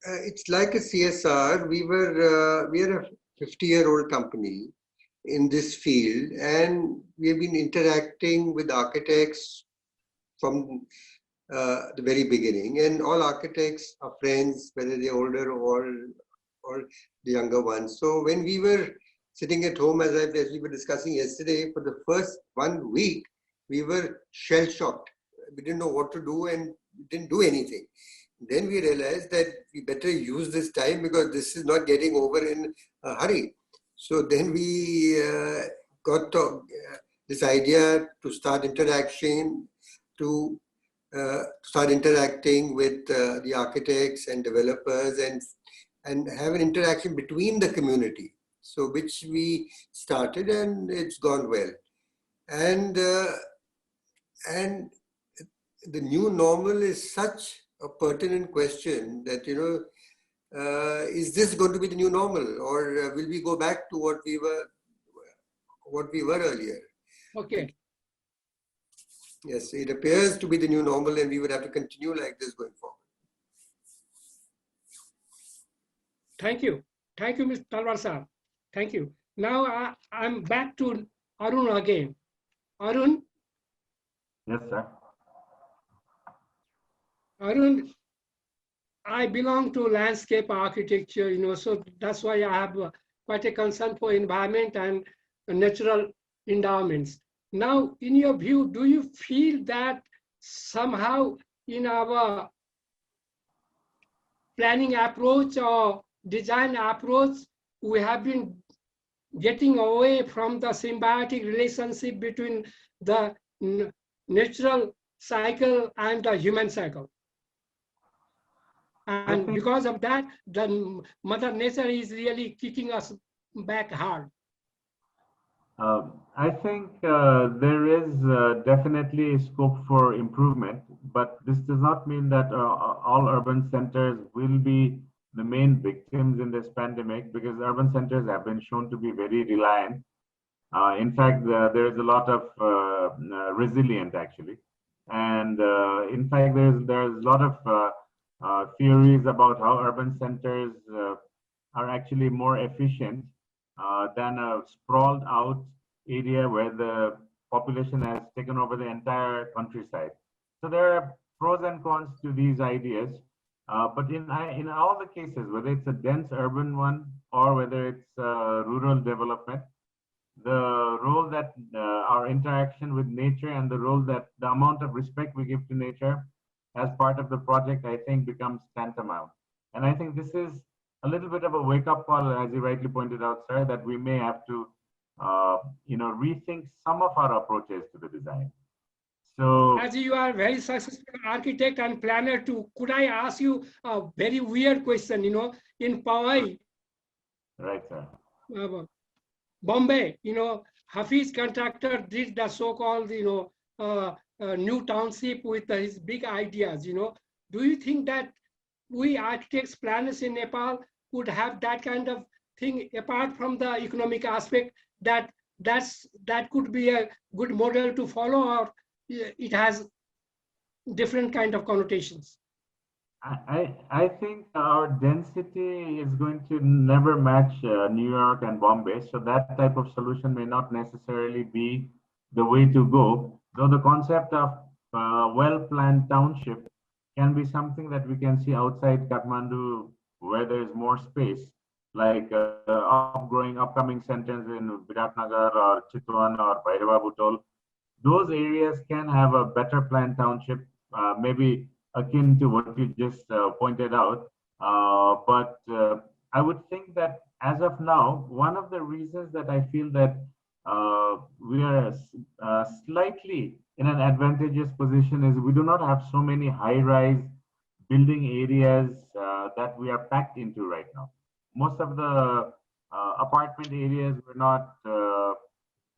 it's like a CSR. We are a 50-year-old company in this field, and we have been interacting with architects from the very beginning. And all architects are friends, whether they're older or the younger ones. So when we were sitting at home, as we were discussing yesterday, for the first 1 week, we were shell-shocked. We didn't know what to do and we didn't do anything. Then we realized that we better use this time because this is not getting over in a hurry. So then we got this idea to start interaction, to start interacting with the architects and developers and have an interaction between the community. So which we started and it's gone well. And the new normal is such a pertinent question that, you know, is this going to be the new normal, or will we go back to what we were earlier? Okay. Yes, it appears to be the new normal, and we would have to continue like this going forward. Thank you, Mr. Talwar sir. Thank you. Now I'm back to Arun again. Arun. Yes, sir. Arun, I belong to landscape architecture, you know, so that's why I have quite a concern for environment and natural endowments. Now, in your view, do you feel that somehow in our planning approach or design approach, we have been getting away from the symbiotic relationship between the natural cycle and the human cycle? And because of that, the Mother Nature is really kicking us back hard. I think there is definitely scope for improvement, but this does not mean that all urban centers will be the main victims in this pandemic, because urban centers have been shown to be very reliant. In fact, there is a lot of resilient actually, and in fact, there's a lot of theories about how urban centers are actually more efficient than a sprawled out area where the population has taken over the entire countryside. So there are pros and cons to these ideas, but in all the cases, whether it's a dense urban one or whether it's rural development, the role that our interaction with nature and the role that the amount of respect we give to nature as part of the project, I think, becomes tantamount. And I think this is a little bit of a wake-up call, as you rightly pointed out, sir, that we may have to, rethink some of our approaches to the design. So, as you are a very successful architect and planner too, could I ask you a very weird question? You know, in Powai, right, sir. Bombay, you know, Hafiz contractor did the so-called, new township with his big ideas. You know, do you think that we architects, planners in Nepal could have that kind of thing apart from the economic aspect, that could be a good model to follow, or it has different kind of connotations? I think our density is going to never match New York and Bombay, so that type of solution may not necessarily be the way to go, though the concept of well-planned township can be something that we can see outside Kathmandu where there is more space, like upcoming centers in Viratnagar or Chitwan or Bhairava Butol. Those areas can have a better planned township, maybe akin to what you just pointed out. But I would think that as of now, one of the reasons that I feel that we are slightly in an advantageous position is we do not have so many high-rise building areas that we are packed into right now. Most of the apartment areas were not,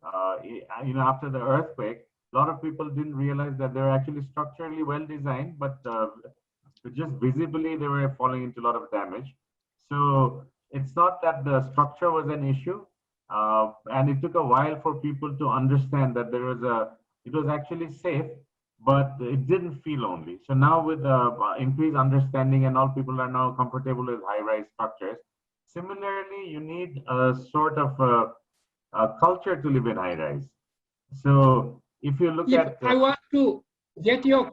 after the earthquake, a lot of people didn't realize that they're actually structurally well designed, but just visibly they were falling into a lot of damage. So it's not that the structure was an issue, and it took a while for people to understand that it was actually safe but it didn't feel lonely. So now with increased understanding and all people are now comfortable with high-rise structures. Similarly, you need a sort of a culture to live in high-rise. So if you look If at I was to get your,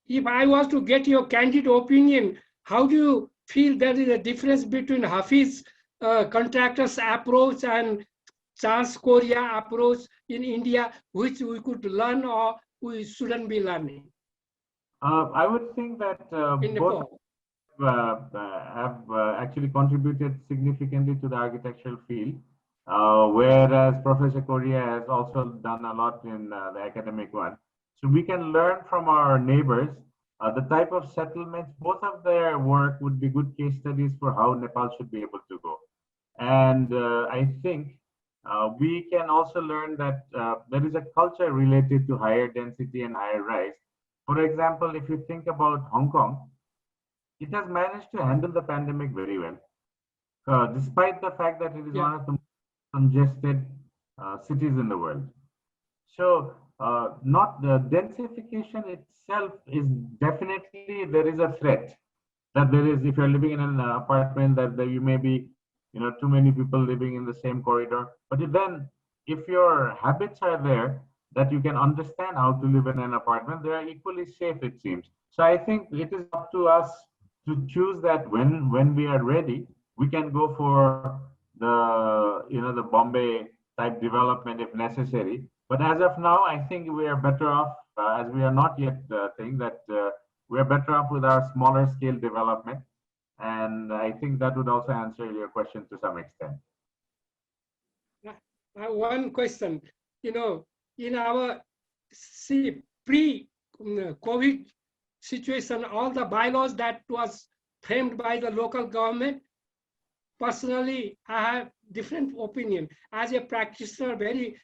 if I was to get your candid opinion, how do you feel there is a difference between Hafiz contractors approach and Charles Korea approach in India, which we could learn or we shouldn't be learning I would think that in both Nepal? have actually contributed significantly to the architectural field, whereas Professor Korea has also done a lot in the academic one. So we can learn from our neighbors the type of settlements. Both of their work would be good case studies for how Nepal should be able to go. And I think we can also learn that there is a culture related to higher density and higher rise. For example, if you think about Hong Kong, it has managed to handle the pandemic very well, despite the fact that it is one of the most congested cities in the world. So, not the densification itself is definitely there is a threat that there is if you're living in an apartment that you may be too many people living in the same corridor. But then if your habits are there that you can understand how to live in an apartment, they are equally safe, it seems. So I think it is up to us to choose that when we are ready, we can go for the Bombay type development if necessary. But as of now, I think we are better off, as we are not yet saying that we are better off with our smaller scale development. And I think that would also answer your question to some extent. One question, in our pre-COVID situation, all the bylaws that was framed by the local government, personally, I have different opinion. As a practitioner, very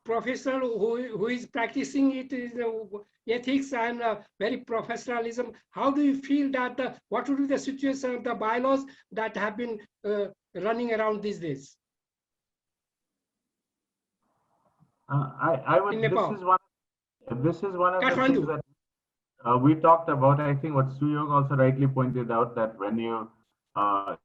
professor who is practicing it is ethics and very professionalism. How do you feel that what would be the situation of the bylaws that have been running around these days? I would. In Nepal. This is one of the things that we talked about. I think what Suyog also rightly pointed out that when you,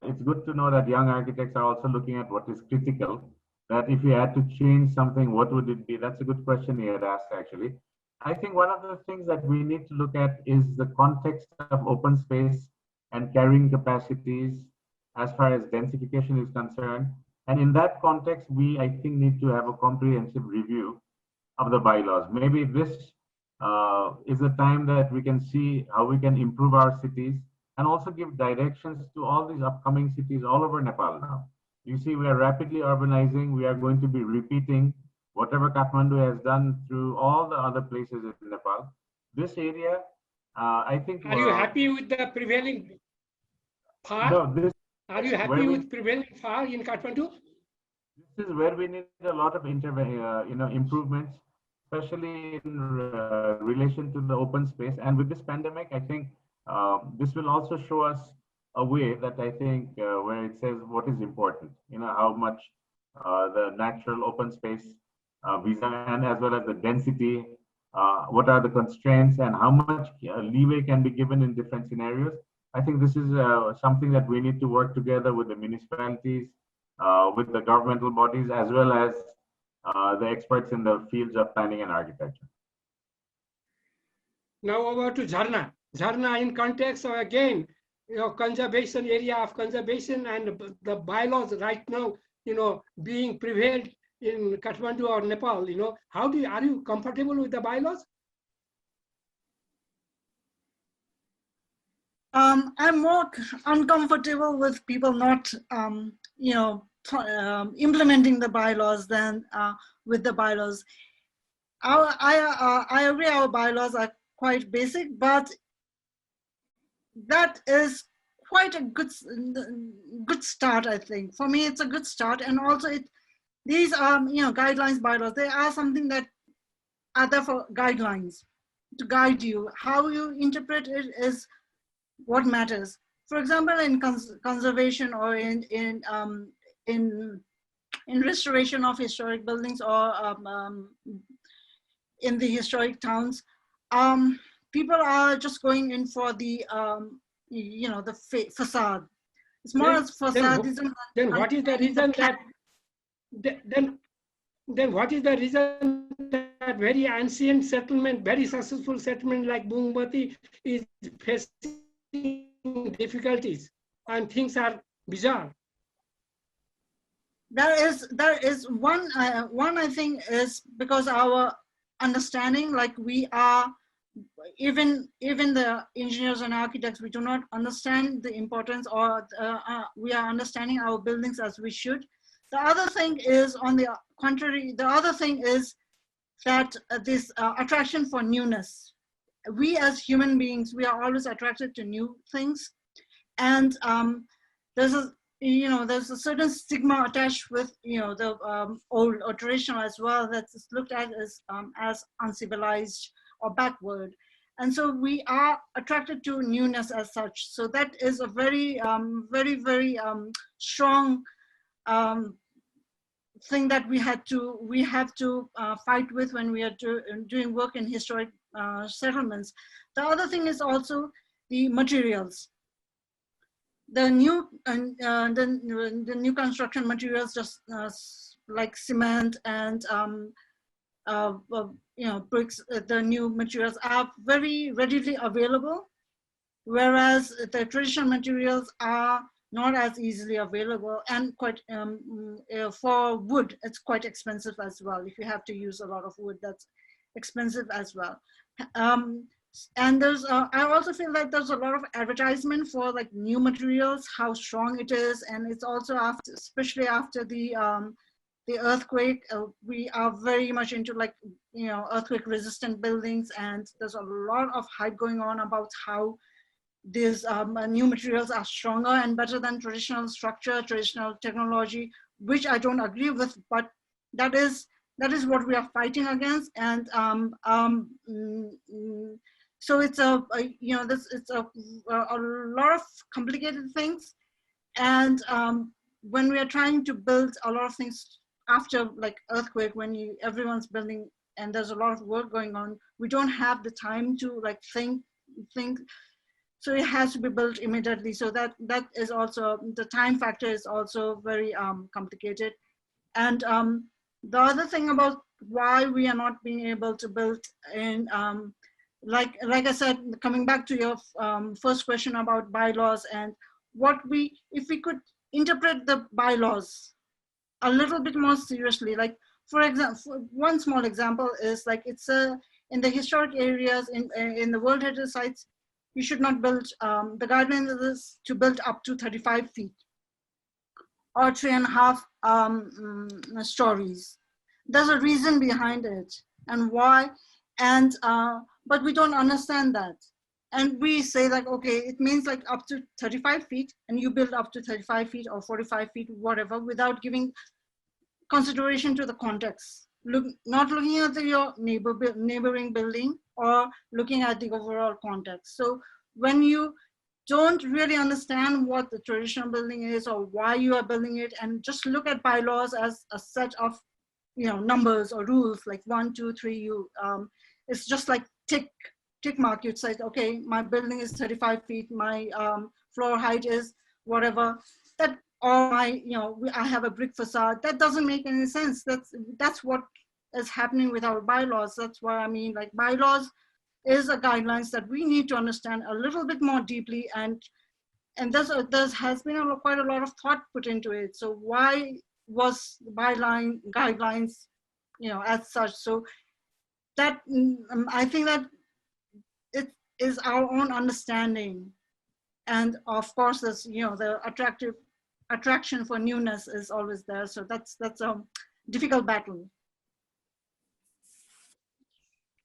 it's good to know that young architects are also looking at what is critical. That if you had to change something, what would it be? That's a good question he had asked, actually. I think one of the things that we need to look at is the context of open space and carrying capacities as far as densification is concerned. And in that context, we, I think, need to have a comprehensive review of the bylaws. Maybe this is a time that we can see how we can improve our cities and also give directions to all these upcoming cities all over Nepal now. You see, we are rapidly urbanizing. We are going to be repeating whatever Kathmandu has done through all the other places in Nepal. This area, I think. Are you happy with the prevailing FAR? No, are you happy with prevailing FAR in Kathmandu? This is where we need a lot of improvements, especially in relation to the open space. And with this pandemic, I think this will also show us a way that I think where it says what is important, how much the natural open space visa and as well as the density, what are the constraints and how much leeway can be given in different scenarios. I think this is something that we need to work together with the municipalities, with the governmental bodies, as well as the experts in the fields of planning and architecture. Now over to Jharna. Jharna in context of, again, conservation area of conservation and the bylaws right now, being prevailed in Kathmandu or Nepal, are you comfortable with the bylaws? I'm more uncomfortable with people not, implementing the bylaws than with the bylaws. I agree our bylaws are quite basic, but that is quite a good start, I think. For me, it's a good start. And also these are, guidelines, bylaws, they are something that are there for guidelines to guide you. How you interpret it is what matters. For example, in conservation or in in restoration of historic buildings or in the historic towns, people are just going in for the, you know, the facade. It's more as facadism. Then what is the reason that, then what is the reason that very ancient settlement, very successful settlement like Bungbati is facing difficulties and things are bizarre? There is one I think is because our understanding, like we are, even the engineers and architects, we do not understand the importance, or we are understanding our buildings as we should. The other thing is, on the contrary, the other thing is that this attraction for newness. We as human beings, we are always attracted to new things, and there's a, you know, there's a certain stigma attached with, you know, the old or traditional as well, that's looked at as uncivilized or backward. And so we are attracted to newness as such. So that is a very, very strong thing that we have to fight with when we are doing work in historic settlements. The other thing is also the materials. The new the new construction materials, just like cement and you know, bricks, the new materials are very readily available, whereas the traditional materials are not as easily available, and quite for wood, it's quite expensive as well. If you have to use a lot of wood, that's expensive as well. And there's I also feel like there's a lot of advertisement for like new materials, how strong it is, and it's also after, especially after the earthquake, we are very much into, like, you know, earthquake resistant buildings, and there's a lot of hype going on about how these new materials are stronger and better than traditional structure, traditional technology, which I don't agree with, but that is what we are fighting against. And so it's you know, it's a lot of complicated things, and when we are trying to build a lot of things after like earthquake, when everyone's building and there's a lot of work going on, we don't have the time to like think. So it has to be built immediately. So that is also, the time factor is also very complicated. And the other thing about why we are not being able to build in, like I said, coming back to your first question about bylaws, and if we could interpret the bylaws a little bit more seriously, like for example, one small example is like, it's in the historic areas, in the World Heritage Sites, you should not build, the guideline is to build up to 35 feet or 3.5 stories. There's a reason behind it and why, and but we don't understand that. And we say like, okay, it means like up to 35 feet, and you build up to 35 feet or 45 feet, whatever, without giving consideration to the context. Not looking at your neighboring building or looking at the overall context. So when you don't really understand what the traditional building is or why you are building it, and just look at bylaws as a set of, you know, numbers or rules, like 1, 2, 3, it's just like tick mark. You'd say, okay, my building is 35 feet, my floor height is whatever, that, or I have a brick facade. That doesn't make any sense. That's what is happening with our bylaws. That's why I mean, like, bylaws is a guidelines that we need to understand a little bit more deeply, and there has been quite a lot of thought put into it. So why was the guidelines, you know, as such? So that I think that it is our own understanding, and of course, there's, you know, the attraction for newness is always there. So that's a difficult battle.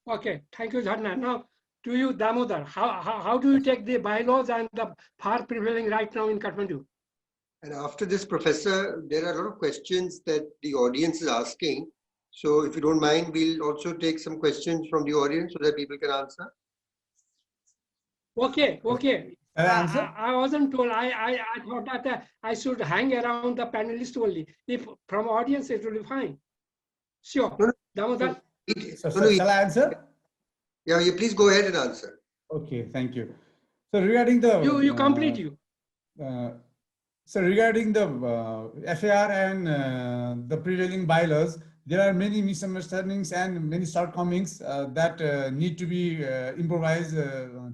Okay, thank you, Jharna. Now, to you, Damodar, how do you take the bylaws and the power prevailing right now in Kathmandu? And after this, Professor, there are a lot of questions that the audience is asking. So if you don't mind, we'll also take some questions from the audience so that people can answer. Okay. Answer? I wasn't told. I thought that I should hang around the panelist only. If from audience, it will be fine. Sure. No, no, Damodar. Shall I answer? Yeah, you please go ahead and answer. Okay, thank you. So regarding the You complete you. So regarding the FAR and the prevailing bylaws, there are many misunderstandings and many shortcomings that need to be improvised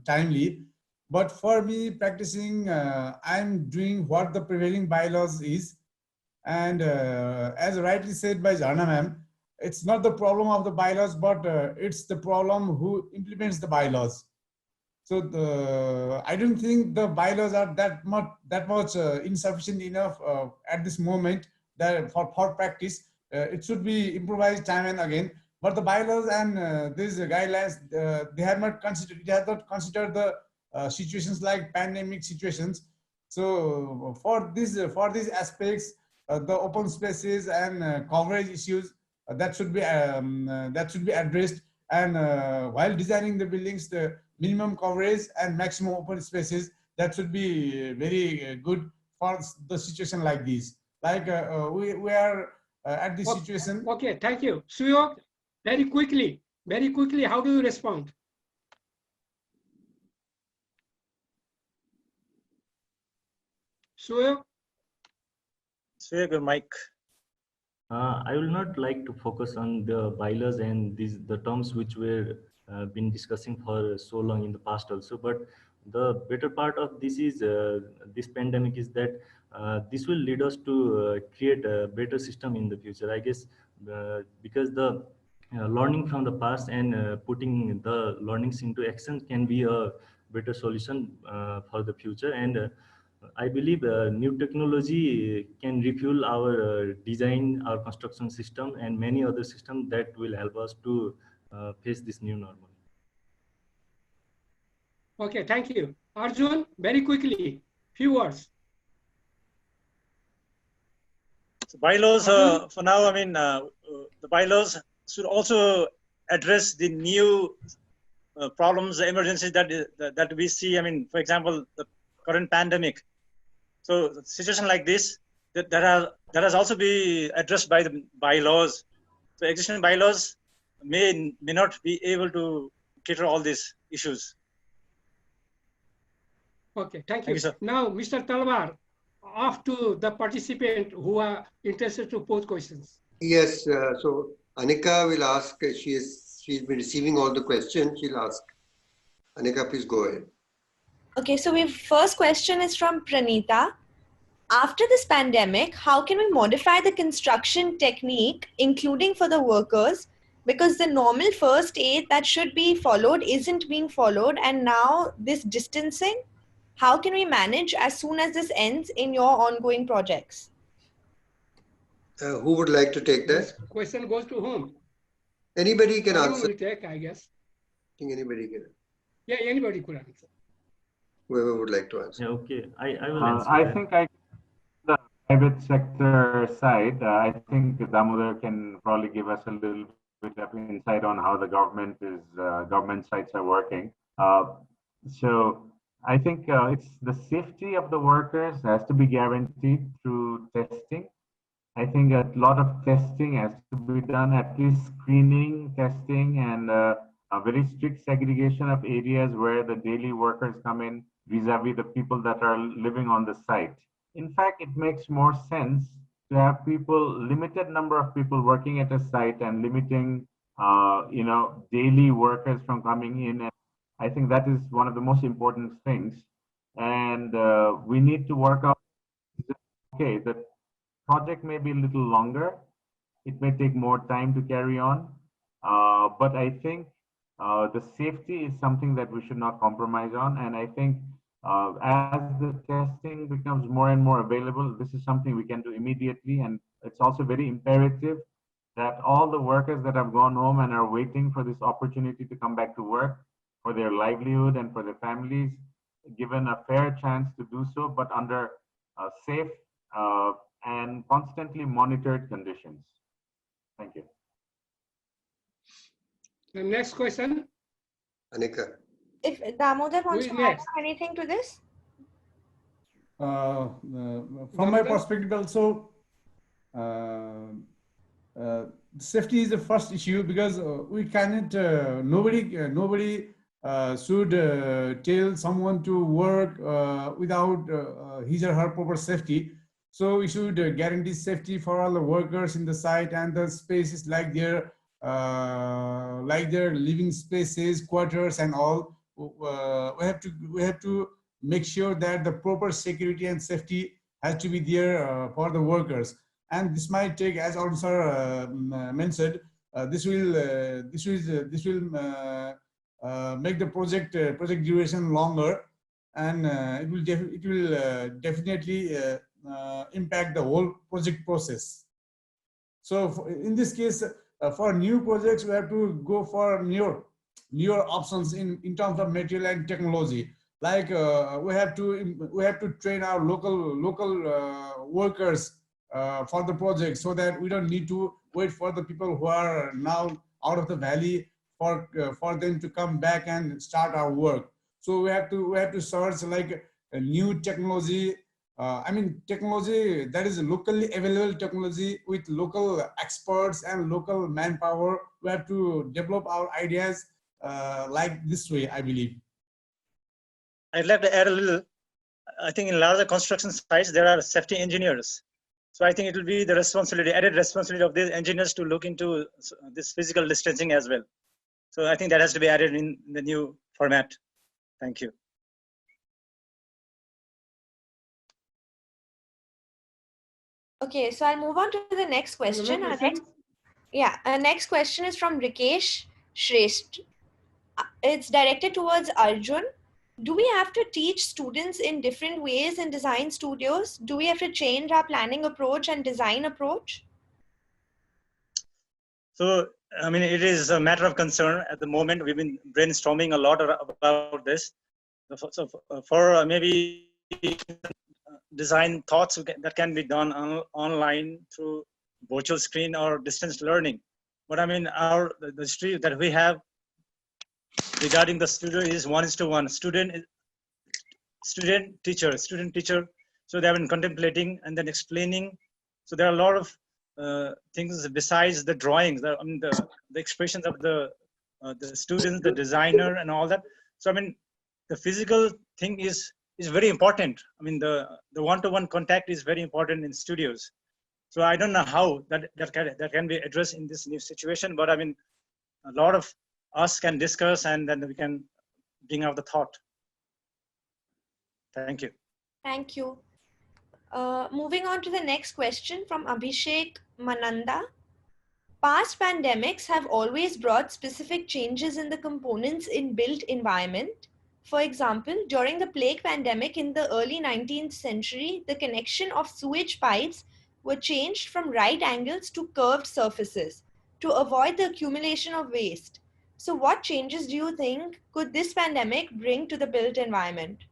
timely. But for me, practicing, I'm doing what the prevailing bylaws is. And as rightly said by Jharna ma'am, it's not the problem of the bylaws, but it's the problem who implements the bylaws. So I don't think the bylaws are that much insufficient enough at this moment that for practice. It should be improvised time and again. But the bylaws and these guidelines, they have not considered. They have not considered the situations like pandemic situations. So for these aspects, the open spaces and coverage issues that should be addressed. And while designing the buildings, the minimum coverage and maximum open spaces, that should be very good for the situation like this. Like we are at this situation. Okay, thank you. Suyog, very quickly, how do you respond? Suyog? Suyog, your mic. I will not like to focus on the bylaws and the terms which were been discussing for so long in the past also. But the better part of this is this pandemic is that this will lead us to create a better system in the future. I guess because the learning from the past and putting the learnings into action can be a better solution for the future. And I believe new technology can refuel our design, our construction system, and many other systems that will help us to face this new normal. Okay, thank you. Arjun, very quickly, few words. So bylaws, for now, I mean, the bylaws should also address the new problems, the emergencies that we see. I mean, for example, the current pandemic. So a situation like this, that has also be addressed by the bylaws. So existing bylaws may not be able to cater all these issues. Okay, thank you. Thank you, sir. Now, Mr. Talwar, off to the participant who are interested to pose questions. Yes, so Anika will ask. She's been receiving all the questions. She'll ask. Anika, please go ahead. Okay, so first question is from Pranita. After this pandemic, how can we modify the construction technique, including for the workers? Because the normal first aid that should be followed isn't being followed. And now this distancing, how can we manage as soon as this ends in your ongoing projects? Who would like to take that? This question goes to whom? Anybody can Arun answer. will take, I guess. I think anybody can. Yeah, anybody could answer. Whoever would like to answer. Yeah, okay, I will answer. I think the private sector side, I think Damodar can probably give us a little bit of insight on how the government sites are working. So I think it's the safety of the workers has to be guaranteed through testing. I think a lot of testing has to be done, at least screening, testing, and a very strict segregation of areas where the daily workers come in vis-a-vis the people that are living on the site. In fact, it makes more sense to have limited number of people working at a site and limiting, daily workers from coming in. And I think that is one of the most important things. And we need to work out, okay, the project may be a little longer. It may take more time to carry on. But I think the safety is something that we should not compromise on. And I think as the testing becomes more and more available, this is something we can do immediately. And it's also very imperative that all the workers that have gone home and are waiting for this opportunity to come back to work for their livelihood and for their families, given a fair chance to do so, but under safe and constantly monitored conditions. Thank you. The next question. Anika. If Damodar wants Who to is add next? anything to this? from my perspective also, safety is the first issue, because we cannot, nobody should tell someone to work without his or her proper safety. So we should guarantee safety for all the workers in the site and the spaces like their living spaces, quarters, and all. We have to make sure that the proper security and safety has to be there for the workers. And this might take, as Arun sir mentioned, this will make the project duration longer, and it will definitely impact the whole project process. So in this case, for new projects, we have to go for newer options in terms of material and technology. Like we have to train our local workers for the project, so that we don't need to wait for the people who are now out of the valley for them to come back and start our work. So we have to search like a new technology. I mean, technology that is locally available technology with local experts and local manpower. We have to develop our ideas like this way, I believe. I'd like to add a little. I think in larger construction sites, there are safety engineers. So I think it will be the added responsibility of these engineers to look into this physical distancing as well. So I think that has to be added in the new format. Thank you. Okay, so I'll move on to the next question. Our next question is from Rikesh Shresht. It's directed towards Arjun. Do we have to teach students in different ways in design studios? Do we have to change our planning approach and design approach? So, I mean, it is a matter of concern at the moment. We've been brainstorming a lot about this. So for maybe design thoughts that can be done online through virtual screen or distance learning. But I mean, the stream that we have regarding the studio is 1:1, student teacher. So they have been contemplating and then explaining. So there are a lot of things besides the drawings. I mean, the expressions of the students, the designer, and all that. So I mean, the physical thing is very important. I mean, the one-to-one contact is very important in studios. So I don't know how that can be addressed in this new situation. But I mean, a lot of us can discuss, and then we can bring out the thought. Thank you. Thank you. Moving on to the next question from Abhishek Mananda. Past pandemics have always brought specific changes in the components in built environment. For example, during the plague pandemic in the early 19th century, the connection of sewage pipes were changed from right angles to curved surfaces to avoid the accumulation of waste. So what changes do you think could this pandemic bring to the built environment?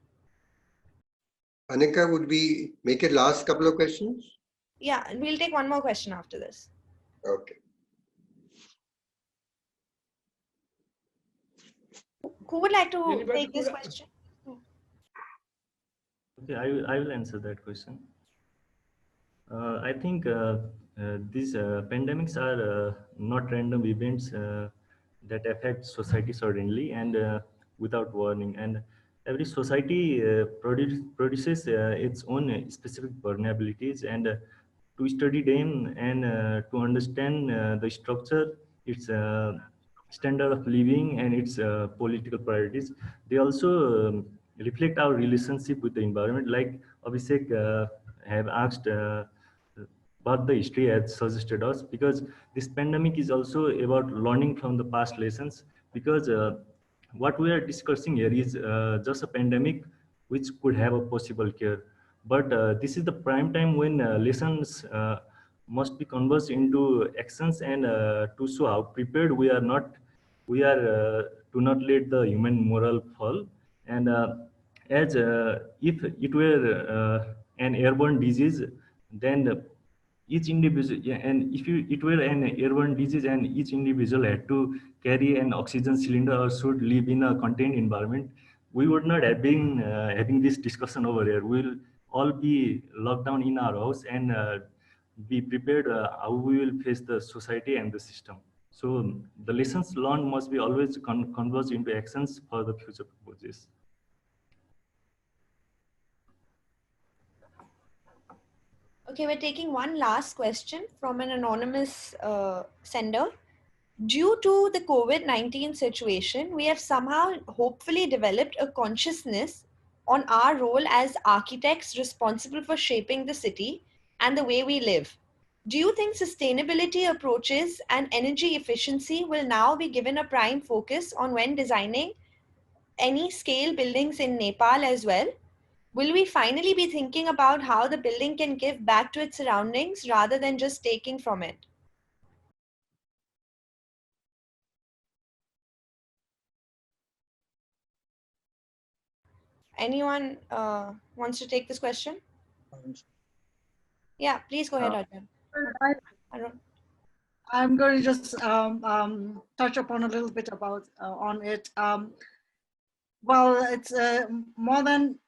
Anika, would we make it last couple of questions? Yeah, we'll take one more question after this. Okay. Who would like to take this question? Okay, I will answer that question. I think these pandemics are not random events that affect society suddenly and without warning. And every society produces its own specific vulnerabilities, and to study them and to understand the structure, its standard of living, and its political priorities, they also reflect our relationship with the environment. Like Abhishek have asked about the history has suggested us, because this pandemic is also about learning from the past lessons, because what we are discussing here is just a pandemic which could have a possible cure. But this is the prime time when lessons must be converted into actions, and to show how prepared we are to not let the human moral fall. And as if it were an airborne disease, then each individual, and if it were an airborne disease and each individual had to carry an oxygen cylinder or should live in a contained environment, we would not have been having this discussion over here. We'll all be locked down in our house and be prepared how we will face the society and the system. So the lessons learned must be always converged into actions for the future purposes. Okay, we're taking one last question from an anonymous sender. Due to the COVID-19 situation, we have somehow hopefully developed a consciousness on our role as architects responsible for shaping the city and the way we live. Do you think sustainability approaches and energy efficiency will now be given a prime focus on when designing any scale buildings in Nepal as well? Will we finally be thinking about how the building can give back to its surroundings rather than just taking from it? Anyone wants to take this question? Yeah, please go ahead, Arjun. I'm going to just touch upon a little bit about on it. Well, it's more than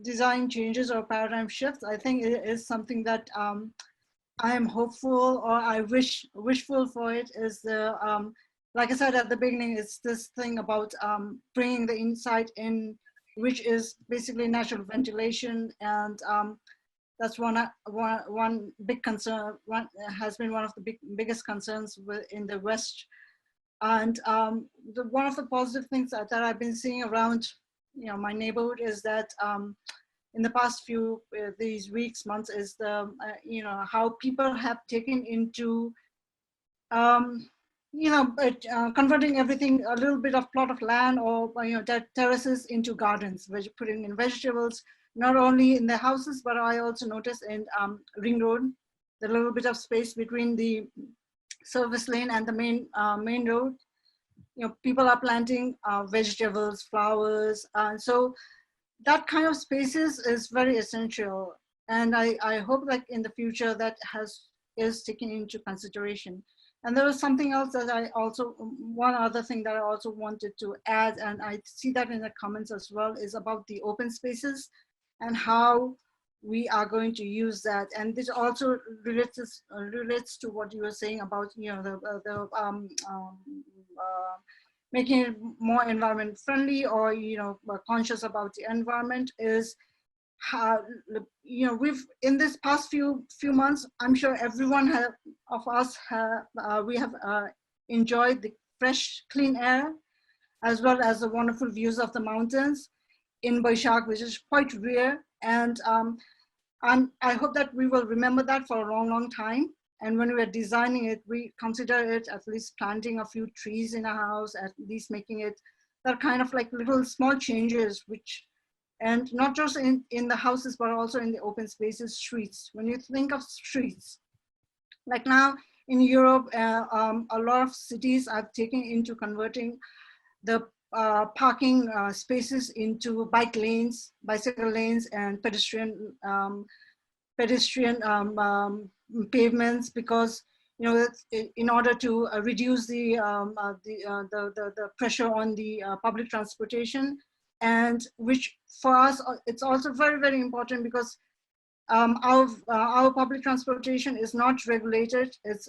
design changes or paradigm shifts. I think it is something that I am hopeful, or I wishful for it is the, like I said at the beginning, it's this thing about bringing the insight in, which is basically natural ventilation, and that's one big concern. One has been one of the biggest concerns in the West, and one of the positive things that I've been seeing around, my neighborhood is that in the past few these weeks, months, is the how people have taken into converting everything, a little bit of plot of land or terraces into gardens, putting in vegetables, not only in the houses, but I also noticed in Ring Road, the little bit of space between the service lane and the main road. People are planting vegetables, flowers, so that kind of spaces is very essential. And I hope that in the future that is taken into consideration. And there was something else that one other thing that I also wanted to add, and I see that in the comments as well, is about the open spaces and how we are going to use that. And this also relates to what you were saying about, making it more environment friendly, or, conscious about the environment, is how, we've, in this past few months, I'm sure everyone of us we have enjoyed the fresh, clean air, as well as the wonderful views of the mountains in Baishak, which is quite rare. And I hope that we will remember that for a long, long time. And when we are designing it, we consider it at least planting a few trees in a house, at least making it that kind of like little small changes, which, and not just in the houses, but also in the open spaces, streets. When you think of streets, like now in Europe, a lot of cities are taking into converting the parking spaces into bike lanes, bicycle lanes, and pedestrian pavements, because in order to reduce the pressure on the public transportation, and which for us it's also very, very important, because our public transportation is not regulated. It's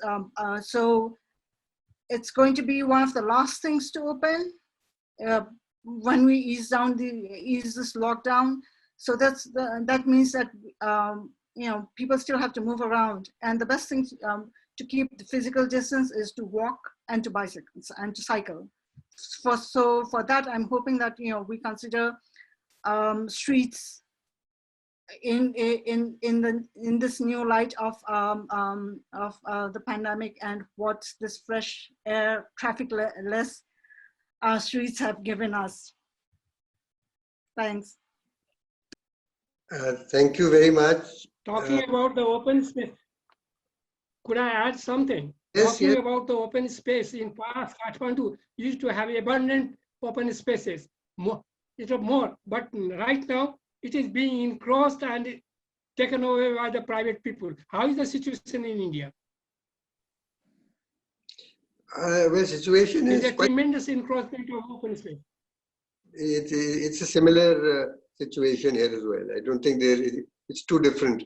so it's going to be one of the last things to open when we ease this lockdown. So that means that people still have to move around, and the best thing to keep the physical distance is to walk and to bicycle and to cycle. So for that, I'm hoping that we consider streets in this new light of the pandemic, and what this fresh air, traffic less streets have given us. Thanks. Thank you very much. Talking about the open space, could I add something? Yes, Talking yes. about the open space, in past, Kathmandu used to have abundant open spaces, more, but right now it is being encroached and taken away by the private people. How is the situation in India? Well, situation There's is a quite, tremendous encroachment of open space. it's a similar situation here as well. I don't think it's too different.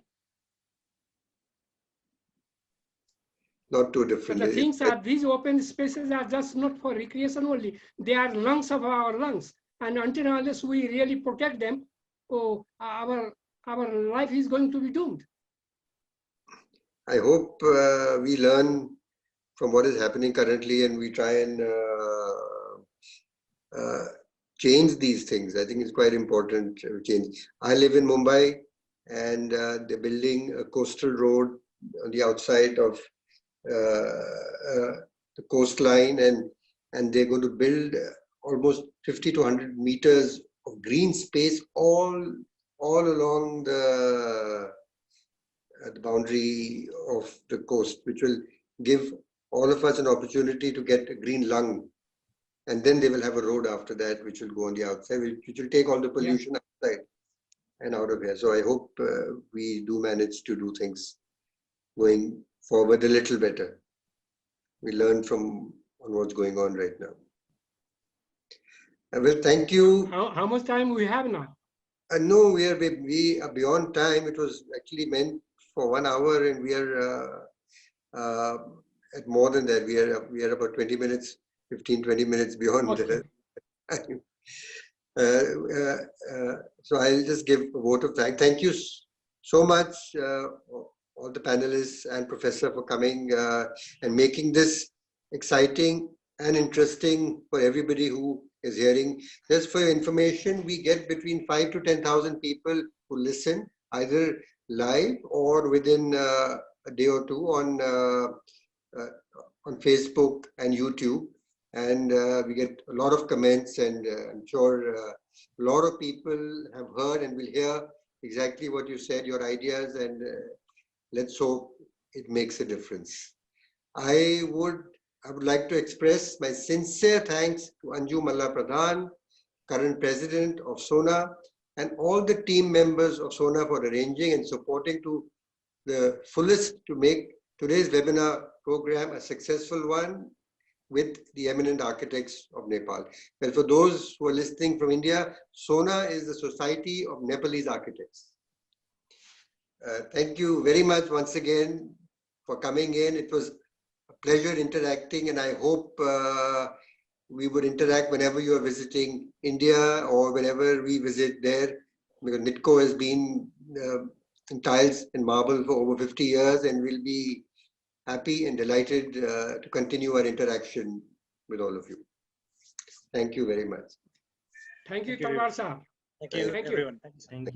Not too But different. the things are, these open spaces are just not for recreation only. They are lungs of our lungs. And until unless we really protect them, oh, our life is going to be doomed. I hope we learn from what is happening currently and we try and change these things. I think it's quite important to change. I live in Mumbai and they're building a coastal road on the outside of the coastline, and they're going to build almost 50 to 100 meters of green space all along the boundary of the coast, which will give all of us an opportunity to get a green lung. And then they will have a road after that, which will go on the outside, which will take all the pollution outside and out of here. So I hope we do manage to do things going forward a little better. We learn from what's going on right now. Well, thank you. How much time we have now? No, we are beyond time. It was actually meant for 1 hour, and we are at more than that. We are about 20 minutes, 15-20 minutes beyond the time. So I'll just give a vote of thanks. Thank you so much, all the panelists and professor, for coming and making this exciting and interesting for everybody who is hearing. Just for your information, we get between 5,000 to 10,000 people who listen either live or within a day or two on Facebook and YouTube. And we get a lot of comments, and I'm sure a lot of people have heard and will hear exactly what you said, your ideas, and let's hope it makes a difference. I would like to express my sincere thanks to Anju Malla Pradhan, current president of SONA, and all the team members of SONA for arranging and supporting to the fullest to make today's webinar program a successful one with the eminent architects of Nepal. Well, for those who are listening from India, SONA is the Society of Nepalese Architects. Thank you very much once again for coming in. It was a pleasure interacting, and I hope we would interact whenever you are visiting India or whenever we visit there, because NITCO has been in tiles and marble for over 50 years, and we'll be happy and delighted to continue our interaction with all of you. Thank you very much. Thank you, Talwar sir. Thank you, Thank you. everyone. Thank you. Thank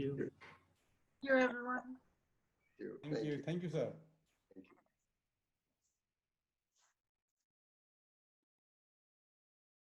you, everyone. Thank you. Thank you, sir.